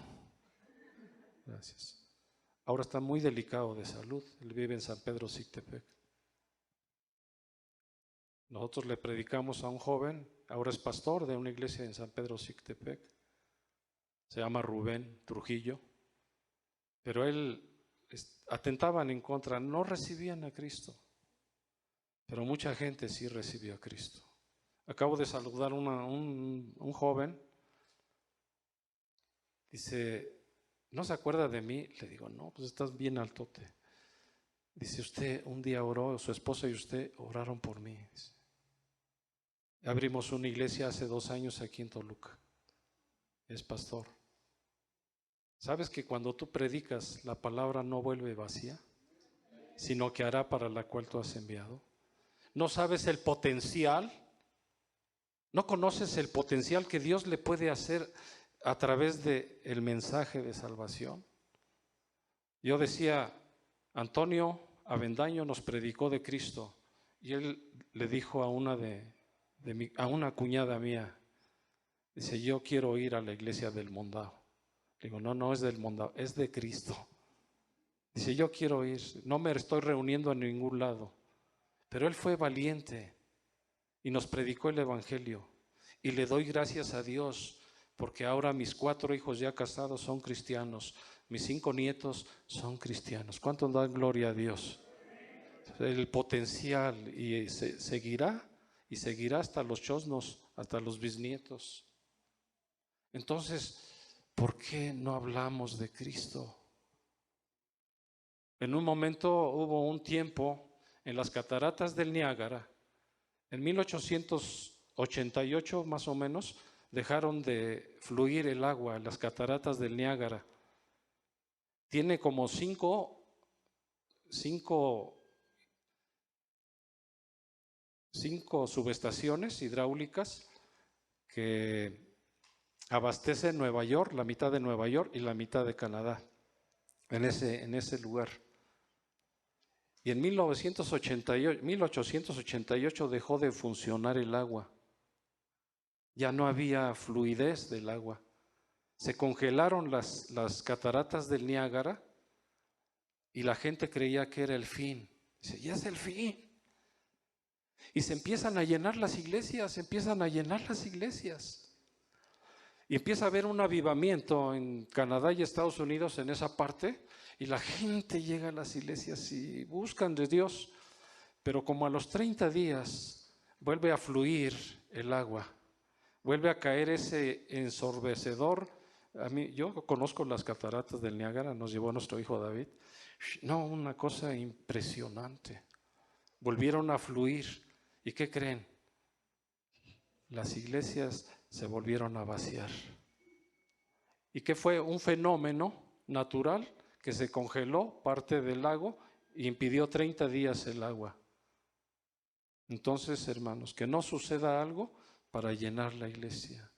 Gracias. Ahora está muy delicado de salud. Él vive en San Pedro Sictepec. Nosotros le predicamos a un joven, ahora es pastor de una iglesia en San Pedro Sictepec. Se llama Rubén Trujillo. Pero él atentaban en contra, no recibían a Cristo. Pero mucha gente sí recibió a Cristo. Acabo de saludar un joven. Dice, ¿no se acuerda de mí? Le digo, no, pues estás bien altote. Dice, usted un día oró, su esposa y usted oraron por mí. Dice, abrimos una iglesia hace 2 años aquí en Toluca. Es pastor. ¿Sabes que cuando tú predicas, la palabra no vuelve vacía, sino que hará para la cual tú has enviado? ¿No sabes el potencial? ¿No conoces el potencial que Dios le puede hacer a través del mensaje de salvación? Yo decía, Antonio Avendaño nos predicó de Cristo y él le dijo a a una cuñada mía, dice, yo quiero ir a la iglesia del Mondao. Digo, no, no es del Mondao, es de Cristo. Dice, yo quiero ir, no me estoy reuniendo en ningún lado. Pero él fue valiente y nos predicó el Evangelio. Y le doy gracias a Dios porque ahora mis 4 hijos ya casados son cristianos, mis 5 nietos son cristianos. ¿Cuánto dan gloria a Dios? El potencial y seguirá y seguirá hasta los chosnos, hasta los bisnietos. Entonces, ¿por qué no hablamos de Cristo? En un momento hubo un tiempo en las cataratas del Niágara, en 1888 más o menos, dejaron de fluir el agua en las cataratas del Niágara. Tiene como cinco subestaciones hidráulicas que abastecen Nueva York, la mitad de Nueva York y la mitad de Canadá, en ese lugar. Y en 1888 dejó de funcionar el agua. Ya no había fluidez del agua. Se congelaron las cataratas del Niágara y la gente creía que era el fin. Dice, ya es el fin. Y se empiezan a llenar las iglesias, Y empieza a haber un avivamiento en Canadá y Estados Unidos en esa parte, y la gente llega a las iglesias y buscan de Dios, pero como a los 30 días vuelve a fluir el agua, vuelve a caer ese ensorbecedor. Yo conozco las cataratas del Niágara, nos llevó nuestro hijo David. No, una cosa impresionante. Volvieron a fluir. ¿Y qué creen? Las iglesias se volvieron a vaciar. ¿Y qué fue? Un fenómeno natural que se congeló parte del lago y impidió 30 días el agua. Entonces, hermanos, que no suceda algo para llenar la iglesia.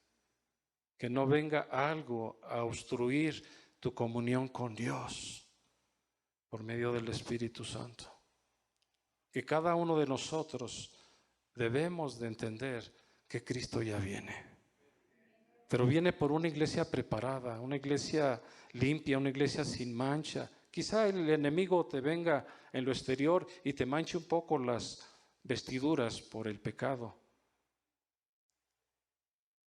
Que no venga algo a obstruir tu comunión con Dios por medio del Espíritu Santo. Que cada uno de nosotros debemos de entender que Cristo ya viene. Pero viene por una iglesia preparada, una iglesia limpia, una iglesia sin mancha. Quizá el enemigo te venga en lo exterior y te manche un poco las vestiduras por el pecado.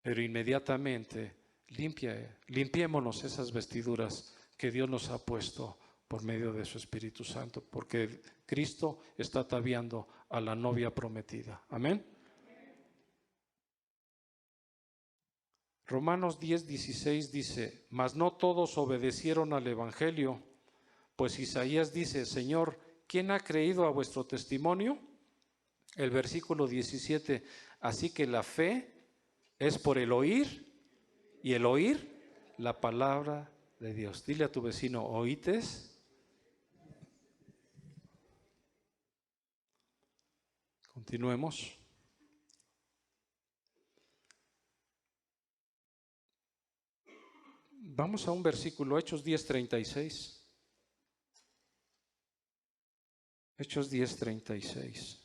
Pero inmediatamente limpiémonos esas vestiduras que Dios nos ha puesto por medio de su Espíritu Santo, porque Cristo está ataviando a la novia prometida. Amén. Romanos 10:16 dice, mas no todos obedecieron al Evangelio, pues Isaías dice, Señor, ¿quién ha creído a vuestro testimonio? El versículo 17, así que la fe es por el oír y el oír la palabra de Dios. Dile a tu vecino, ¿oítes? Continuemos. Vamos a un versículo, Hechos 10:36. Hechos 10:36.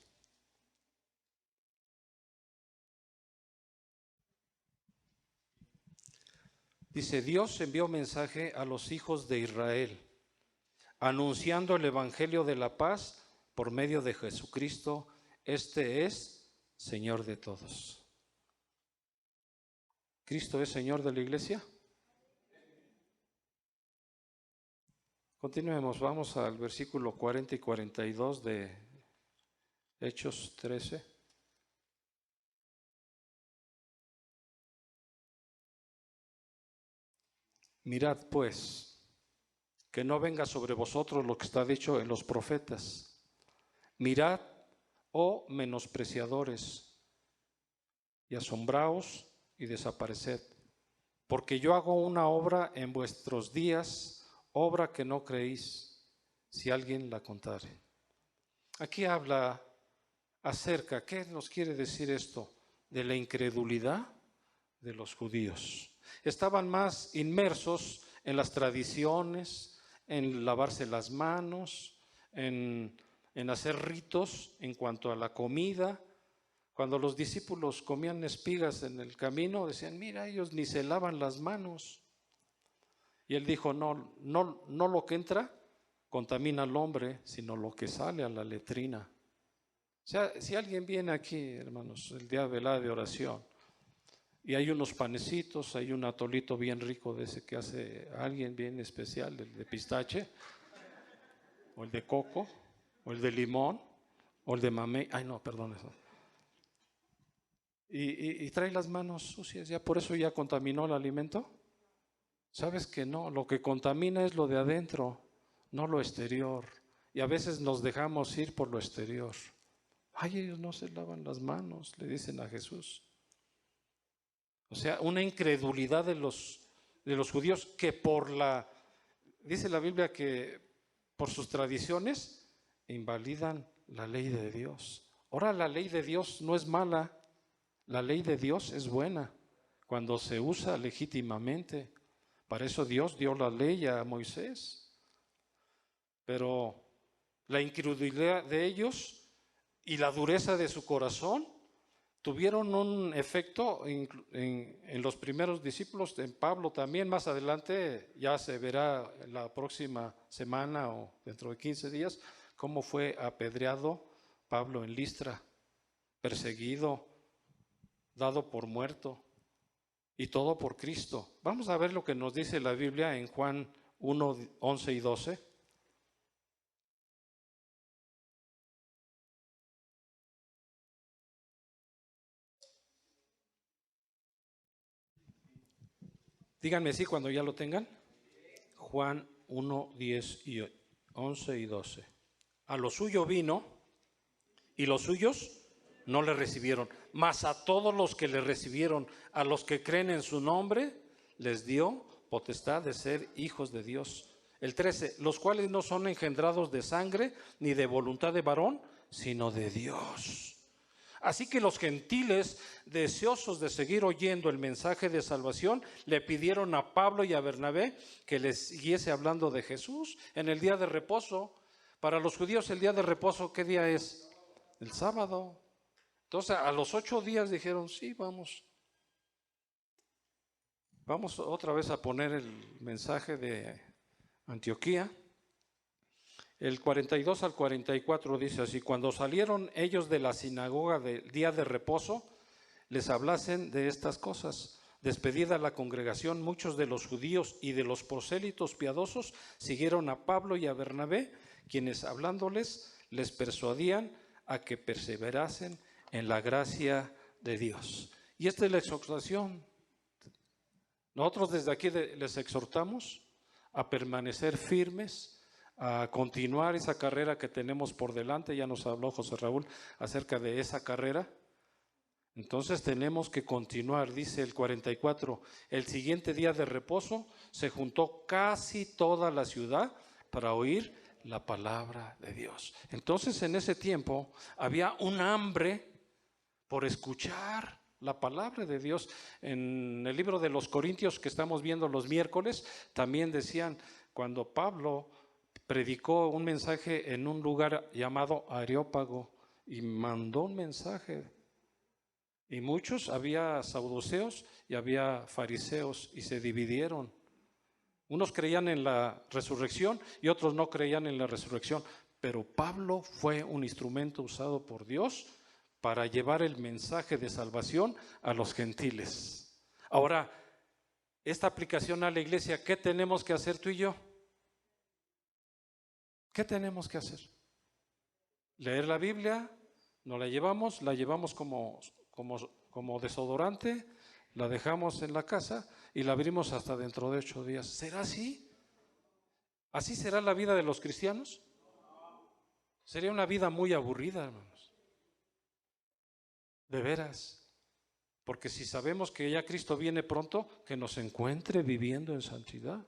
Dice, Dios envió mensaje a los hijos de Israel, anunciando el evangelio de la paz por medio de Jesucristo. Este es Señor de todos. ¿Cristo es Señor de la iglesia? Continuemos, vamos al versículo 40 y 42 de Hechos 13. Mirad pues, que no venga sobre vosotros lo que está dicho en los profetas. Mirad, oh menospreciadores, y asombraos y desapareced, porque yo hago una obra en vuestros días, obra que no creéis, si alguien la contare. Aquí habla acerca, ¿qué nos quiere decir esto? De la incredulidad de los judíos. Estaban más inmersos en las tradiciones, en lavarse las manos, en hacer ritos en cuanto a la comida. Cuando los discípulos comían espigas en el camino, decían, mira, ellos ni se lavan las manos. Y él dijo, no lo que entra contamina al hombre, sino lo que sale a la letrina. O sea, si alguien viene aquí, hermanos, el día de la oración, y hay unos panecitos, hay un atolito bien rico de ese que hace alguien bien especial, el de pistache, o el de coco, o el de limón, o el de mamey. Ay, no, perdón eso. Y trae las manos sucias, ya por eso ya contaminó el alimento. ¿Sabes que no? Lo que contamina es lo de adentro, no lo exterior. Y a veces nos dejamos ir por lo exterior. Ay, ellos no se lavan las manos, le dicen a Jesús. O sea, una incredulidad de los judíos que dice la Biblia que por sus tradiciones invalidan la ley de Dios. Ahora, la ley de Dios no es mala, la ley de Dios es buena cuando se usa legítimamente. Para eso Dios dio la ley a Moisés. Pero la incredulidad de ellos y la dureza de su corazón tuvieron un efecto en los primeros discípulos, en Pablo también. Más adelante ya se verá la próxima semana o dentro de 15 días cómo fue apedreado Pablo en Listra, perseguido, dado por muerto, y todo por Cristo. Vamos a ver lo que nos dice la Biblia en Juan 1, 11 y 12. Díganme sí cuando ya lo tengan. Juan 1, 10 y 11 y 12. A lo suyo vino y los suyos no le recibieron, mas a todos los que le recibieron, a los que creen en su nombre, les dio potestad de ser hijos de Dios. El 13, los cuales no son engendrados de sangre ni de voluntad de varón, sino de Dios. Así que los gentiles, deseosos de seguir oyendo el mensaje de salvación, le pidieron a Pablo y a Bernabé que les siguiese hablando de Jesús en el día de reposo. Para los judíos el día de reposo, ¿qué día es? El sábado. Entonces a los 8 días dijeron, sí, vamos. Vamos otra vez a poner el mensaje de Antioquía. El 42 al 44 dice así: cuando salieron ellos de la sinagoga del día de reposo, les hablasen de estas cosas. Despedida la congregación, muchos de los judíos y de los prosélitos piadosos siguieron a Pablo y a Bernabé, quienes hablándoles les persuadían a que perseverasen en la gracia de Dios. Y esta es la exhortación. Nosotros desde aquí les exhortamos a permanecer firmes, a continuar esa carrera que tenemos por delante. Ya nos habló José Raúl acerca de esa carrera. Entonces tenemos que continuar. Dice el 44, el siguiente día de reposo se juntó casi toda la ciudad para oír la palabra de Dios. Entonces en ese tiempo había un hambre por escuchar la palabra de Dios. En el libro de los Corintios que estamos viendo los miércoles, también decían, cuando Pablo predicó un mensaje en un lugar llamado Areópago y mandó un mensaje, y muchos, había saduceos y había fariseos, y se dividieron. Unos creían en la resurrección y otros no creían en la resurrección, pero Pablo fue un instrumento usado por Dios para llevar el mensaje de salvación a los gentiles. Ahora, esta aplicación a la iglesia, ¿qué tenemos que hacer tú y yo? ¿Qué tenemos que hacer? Leer la Biblia, nos la llevamos como desodorante, la dejamos en la casa y la abrimos hasta dentro de 8 días. ¿Será así? ¿Así será la vida de los cristianos? Sería una vida muy aburrida, hermanos. De veras. Porque si sabemos que ya Cristo viene pronto, que nos encuentre viviendo en santidad.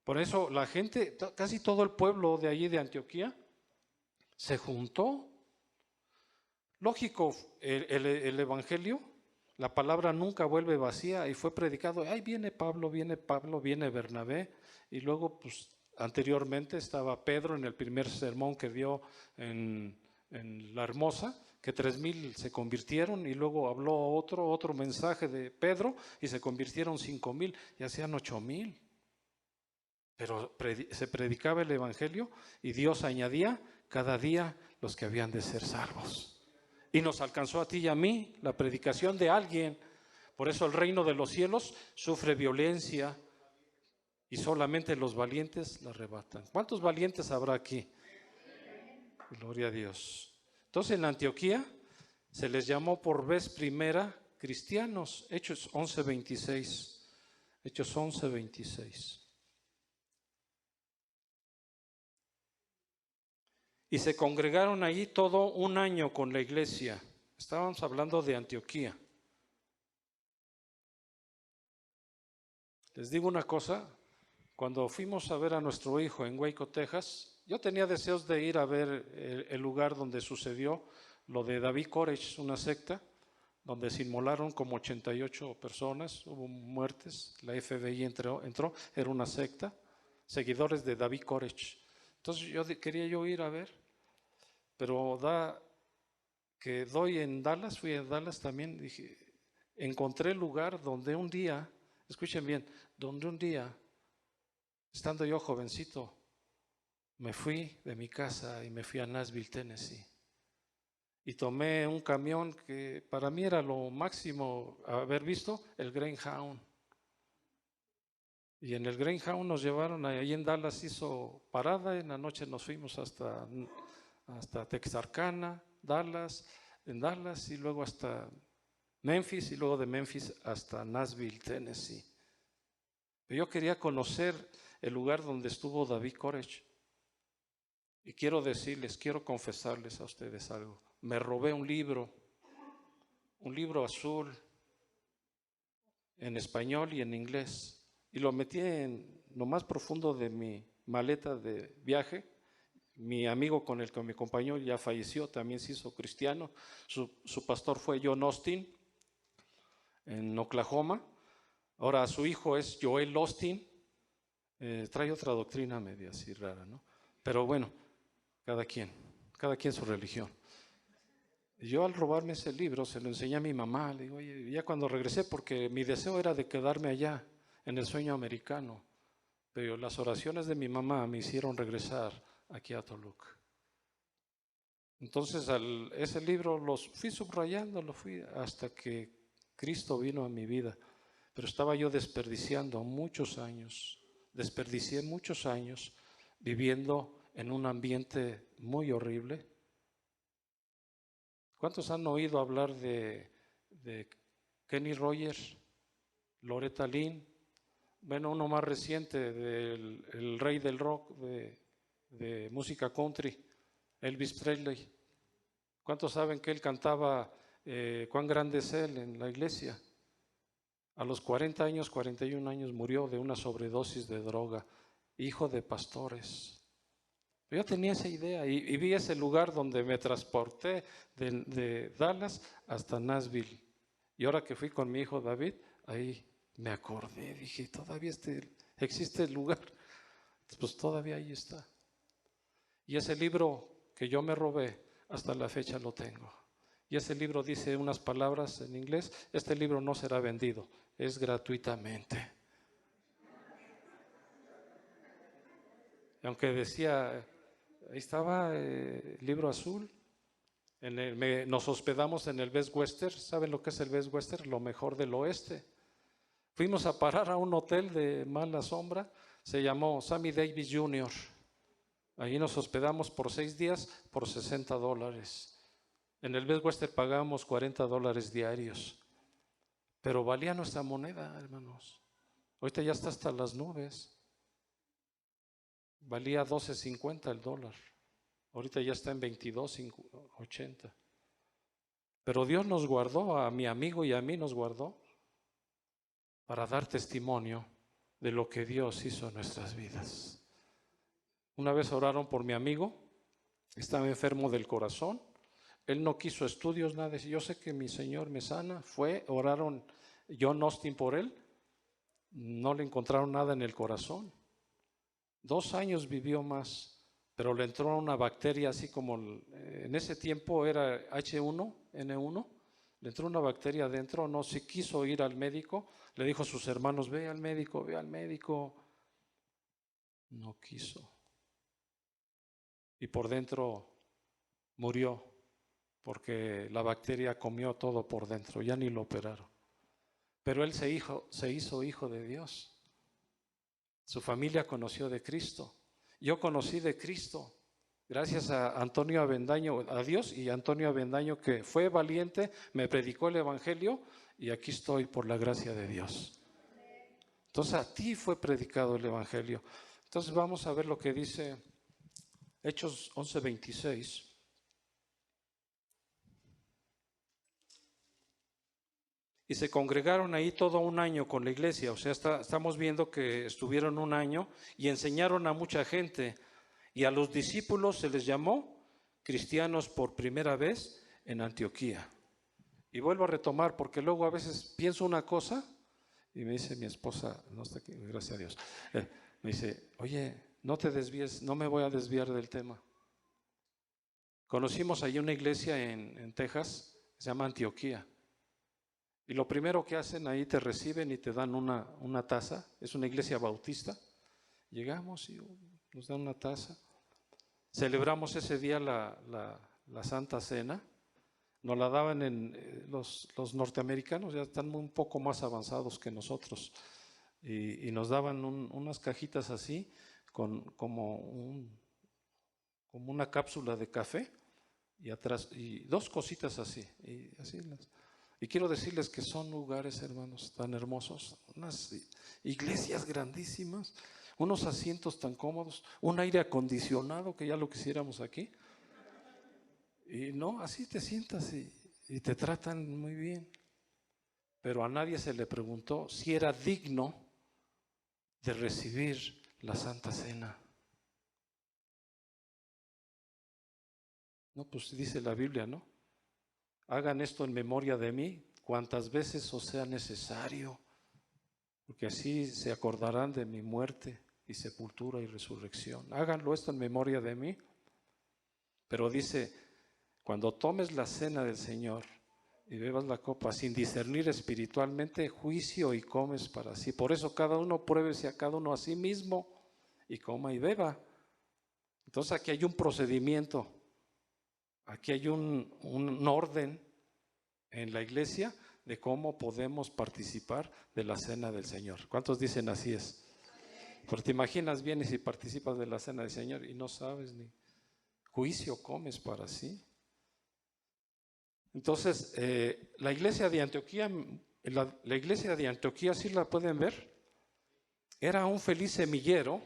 Por eso la gente, casi todo el pueblo de allí de Antioquía, se juntó. Lógico, el Evangelio, la palabra nunca vuelve vacía y fue predicado. Ahí viene Pablo, viene Bernabé. Y luego, pues, anteriormente estaba Pedro en el primer sermón que dio en La Hermosa, que 3,000 se convirtieron, y luego habló otro mensaje de Pedro y se convirtieron 5,000 y hacían 8,000. Pero se predicaba el Evangelio y Dios añadía cada día los que habían de ser salvos. Y nos alcanzó a ti y a mí la predicación de alguien. Por eso el reino de los cielos sufre violencia y solamente los valientes la arrebatan. ¿Cuántos valientes habrá aquí? Gloria a Dios. Entonces en Antioquía se les llamó por vez primera cristianos. Hechos 11:26. Hechos 11:26. Y se congregaron allí todo un año con la iglesia. Estábamos hablando de Antioquía. Les digo una cosa, cuando fuimos a ver a nuestro hijo en Waco, Texas, yo tenía deseos de ir a ver el lugar donde sucedió lo de David Koresh, una secta, donde se inmolaron como 88 personas, hubo muertes, la FBI entró, era una secta, seguidores de David Koresh. Entonces quería ir a ver, pero que doy en Dallas, fui a Dallas también, dije, encontré el lugar donde un día, escuchen bien, donde un día, estando yo jovencito, me fui de mi casa y me fui a Nashville, Tennessee. Y tomé un camión que para mí era lo máximo haber visto, el Greyhound. Y en el Greyhound nos llevaron, ahí en Dallas hizo parada, en la noche nos fuimos hasta Texarkana, en Dallas y luego hasta Memphis y luego de Memphis hasta Nashville, Tennessee. Pero yo quería conocer el lugar donde estuvo David Koresh. Y quiero confesarles a ustedes algo. Me robé un libro azul en español y en inglés. Y lo metí en lo más profundo de mi maleta de viaje. Mi amigo con el que me acompañó ya falleció, también se hizo cristiano. Su pastor fue John Austin en Oklahoma. Ahora su hijo es Joel Austin. Trae otra doctrina media así rara, ¿no? Pero bueno, cada quien su religión. Yo al robarme ese libro se lo enseñé a mi mamá. Le digo, oye, ya cuando regresé, porque mi deseo era de quedarme allá en el sueño americano, pero las oraciones de mi mamá me hicieron regresar aquí a Toluca. Entonces ese libro los fui subrayando, hasta que Cristo vino a mi vida. Pero estaba yo desperdicié muchos años viviendo en un ambiente muy horrible. ¿Cuántos han oído hablar de Kenny Rogers, Loretta Lynn? Bueno, uno más reciente, el rey del rock, de música country, Elvis Presley. ¿Cuántos saben que él cantaba cuán grande es él en la iglesia? A los 41 años murió de una sobredosis de droga, hijo de pastores. Yo tenía esa idea y vi ese lugar donde me transporté de Dallas hasta Nashville. Y ahora que fui con mi hijo David, ahí me acordé, dije, todavía existe el lugar. Pues todavía ahí está. Y ese libro que yo me robé, hasta la fecha lo tengo. Y ese libro dice unas palabras en inglés: este libro no será vendido, es gratuitamente. Y aunque decía, ahí estaba el libro azul, nos hospedamos en el Best Western. ¿Saben lo que es el Best Western? Lo mejor del oeste. Fuimos a parar a un hotel de mala sombra, se llamó Sammy Davis Jr. Allí nos hospedamos por 6 días por $60. En el Best Western pagamos $40 diarios. Pero valía nuestra moneda, hermanos. Ahorita ya está hasta las nubes. valía 12.50 el dólar. Ahorita ya está en 22.80. Pero Dios nos guardó, a mi amigo y a mí nos guardó para dar testimonio de lo que Dios hizo en nuestras vidas. Una vez oraron por mi amigo, estaba enfermo del corazón, él no quiso estudios, nada. Yo sé que mi Señor me sana. Oraron John Austin por él, no le encontraron nada en el corazón. 2 años vivió más, pero le entró una bacteria así como en ese tiempo era H1N1, le entró una bacteria adentro, no se quiso ir al médico, le dijo a sus hermanos, ve al médico, no quiso. Y por dentro murió, porque la bacteria comió todo por dentro, ya ni lo operaron. Pero él se hizo hijo de Dios. Su familia conoció de Cristo. Yo conocí de Cristo gracias a Antonio Avendaño, a Dios y a Antonio Avendaño, que fue valiente, me predicó el Evangelio y aquí estoy por la gracia de Dios. Entonces a ti fue predicado el Evangelio. Entonces vamos a ver lo que dice Hechos 11:26. Y se congregaron ahí todo un año con la iglesia, o sea, estamos viendo que estuvieron un año y enseñaron a mucha gente. Y a los discípulos se les llamó cristianos por primera vez en Antioquía. Y vuelvo a retomar porque luego a veces pienso una cosa y me dice mi esposa, no está aquí, gracias a Dios, me dice, oye, no te desvíes, no me voy a desviar del tema. Conocimos ahí una iglesia en Texas, se llama Antioquía. Y lo primero que hacen ahí te reciben y te dan una taza. Es una iglesia bautista. Llegamos y nos dan una taza. Celebramos ese día la Santa Cena. Nos la daban los norteamericanos, ya están un poco más avanzados que nosotros. Y nos daban unas cajitas así, como una cápsula de café y atrás, y 2 cositas así. Y quiero decirles que son lugares, hermanos, tan hermosos, unas iglesias grandísimas, unos asientos tan cómodos, un aire acondicionado que ya lo quisiéramos aquí. Y no, así te sientas y te tratan muy bien. Pero a nadie se le preguntó si era digno de recibir la Santa Cena. No, pues dice la Biblia, ¿no? Hagan esto en memoria de mí cuantas veces os sea necesario, porque así se acordarán de mi muerte y sepultura y resurrección. Háganlo esto en memoria de mí. Pero dice, cuando tomes la cena del Señor y bebas la copa sin discernir espiritualmente, juicio y comes para sí. Por eso cada uno pruébese a cada uno a sí mismo y coma y beba. Entonces aquí hay un procedimiento, aquí hay un orden en la iglesia de cómo podemos participar de la cena del Señor. ¿Cuántos dicen así es? Pero te imaginas, vienes y participas de la cena del Señor y no sabes ni juicio comes para sí. Entonces, la iglesia de Antioquía, la iglesia de Antioquía, ¿sí la pueden ver? Era un feliz semillero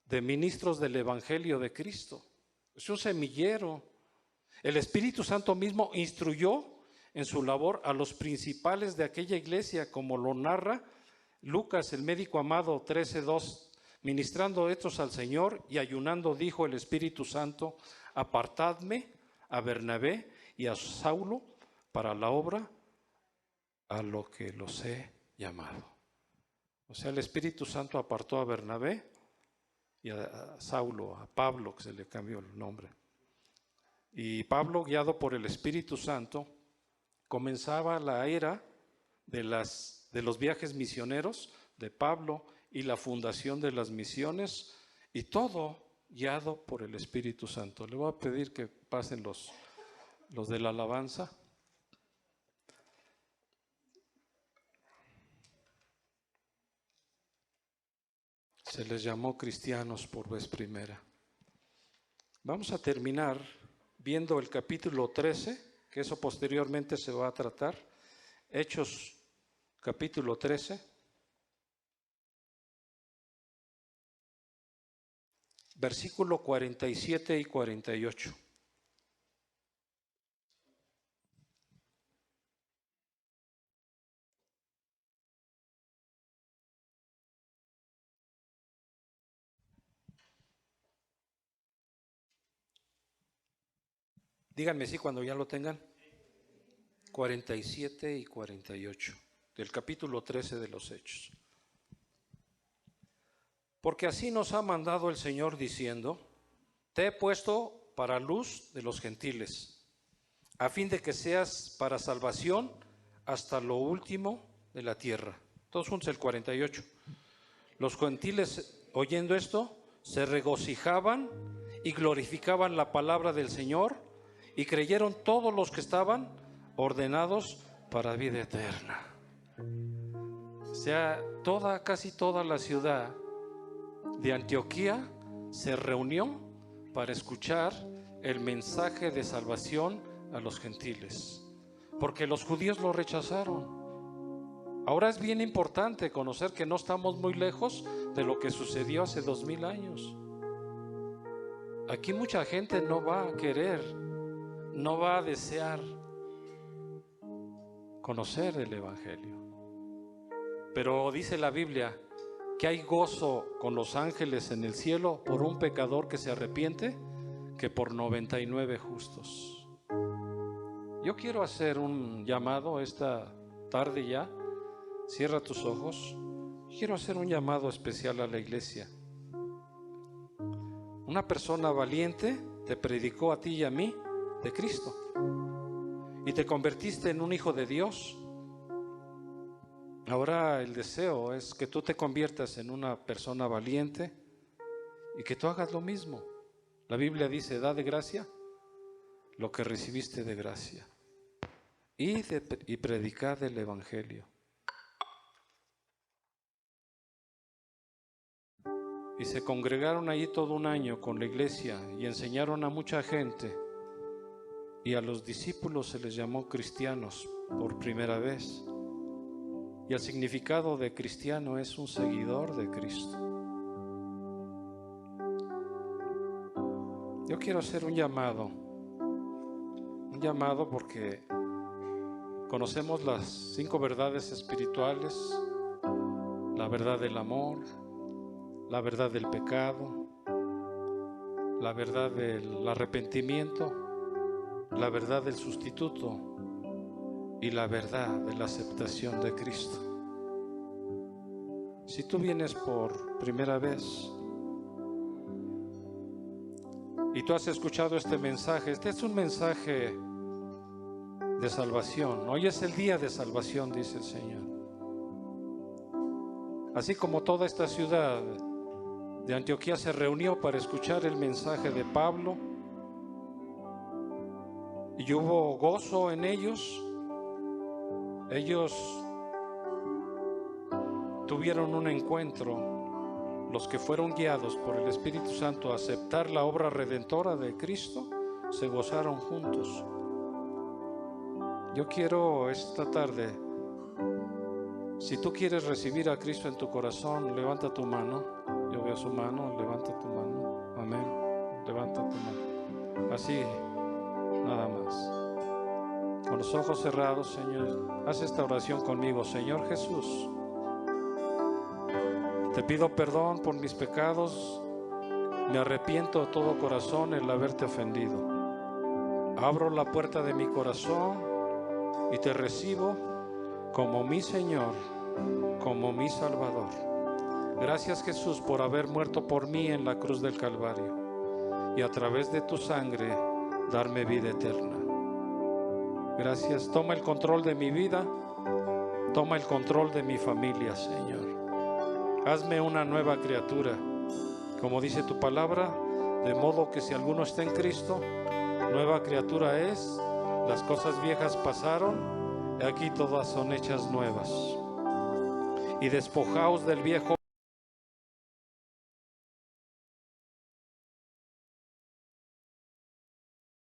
de ministros del Evangelio de Cristo. Es un semillero. El Espíritu Santo mismo instruyó en su labor a los principales de aquella iglesia, como lo narra Lucas, el médico amado 13:2. Ministrando estos al Señor y ayunando, dijo el Espíritu Santo, apartadme a Bernabé y a Saulo para la obra a lo que los he llamado. O sea, el Espíritu Santo apartó a Bernabé y a Saulo, a Pablo, que se le cambió el nombre. Y Pablo, guiado por el Espíritu Santo, comenzaba la era de los viajes misioneros de Pablo y la fundación de las misiones, y todo guiado por el Espíritu Santo. Le voy a pedir que pasen los de la alabanza. Se les llamó cristianos por vez primera. Vamos a terminar viendo el capítulo 13, que eso posteriormente se va a tratar. Hechos capítulo 13. versículo 47 y 48. Díganme si cuando ya lo tengan. 47 y 48 del capítulo 13 de los Hechos. Porque así nos ha mandado el Señor diciendo: te he puesto para luz de los gentiles, a fin de que seas para salvación hasta lo último de la tierra. Todos juntos el 48. Los gentiles, oyendo esto, se regocijaban y glorificaban la palabra del Señor, y creyeron todos los que estaban ordenados para vida eterna. O sea, casi toda la ciudad de Antioquía se reunió para escuchar el mensaje de salvación a los gentiles, porque los judíos lo rechazaron. Ahora es bien importante conocer que no estamos muy lejos de lo que sucedió hace 2000 años. Aquí mucha gente no va a querer, no va a desear conocer el Evangelio. Pero dice la Biblia que hay gozo con los ángeles en el cielo por un pecador que se arrepiente, que por 99 justos. Yo quiero hacer un llamado esta tarde ya. Cierra tus ojos. Quiero hacer un llamado especial a la iglesia. Una persona valiente te predicó a ti y a mí de Cristo, y te convertiste en un hijo de Dios. Ahora el deseo es que tú te conviertas en una persona valiente y que tú hagas lo mismo. La Biblia dice: da de gracia lo que recibiste de gracia, y predicar el Evangelio. Y se congregaron allí todo un año con la iglesia y enseñaron a mucha gente, y a los discípulos se les llamó cristianos por primera vez. Y el significado de cristiano es un seguidor de Cristo. Yo quiero hacer un llamado porque conocemos las 5 verdades espirituales: la verdad del amor, la verdad del pecado, la verdad del arrepentimiento, la verdad del sustituto y la verdad de la aceptación de Cristo. Si tú vienes por primera vez y tú has escuchado este mensaje, este es un mensaje de salvación. Hoy es el día de salvación, dice el Señor. Así como toda esta ciudad de Antioquía se reunió para escuchar el mensaje de Pablo, y hubo gozo en ellos. Ellos tuvieron un encuentro. Los que fueron guiados por el Espíritu Santo a aceptar la obra redentora de Cristo, se gozaron juntos. Yo quiero esta tarde, si tú quieres recibir a Cristo en tu corazón, levanta tu mano. Yo veo su mano, levanta tu mano. Amén. Levanta tu mano. Así, nada más. Con los ojos cerrados, Señor, haz esta oración conmigo. Señor Jesús, te pido perdón por mis pecados. Me arrepiento de todo corazón el haberte ofendido. Abro la puerta de mi corazón y te recibo como mi Señor, como mi Salvador. Gracias, Jesús, por haber muerto por mí en la cruz del Calvario y a través de tu sangre darme vida eterna. Gracias. Toma el control de mi vida. Toma el control de mi familia, Señor. Hazme una nueva criatura, como dice tu palabra, de modo que si alguno está en Cristo, nueva criatura es. Las cosas viejas pasaron, y aquí todas son hechas nuevas. Y despojaos del viejo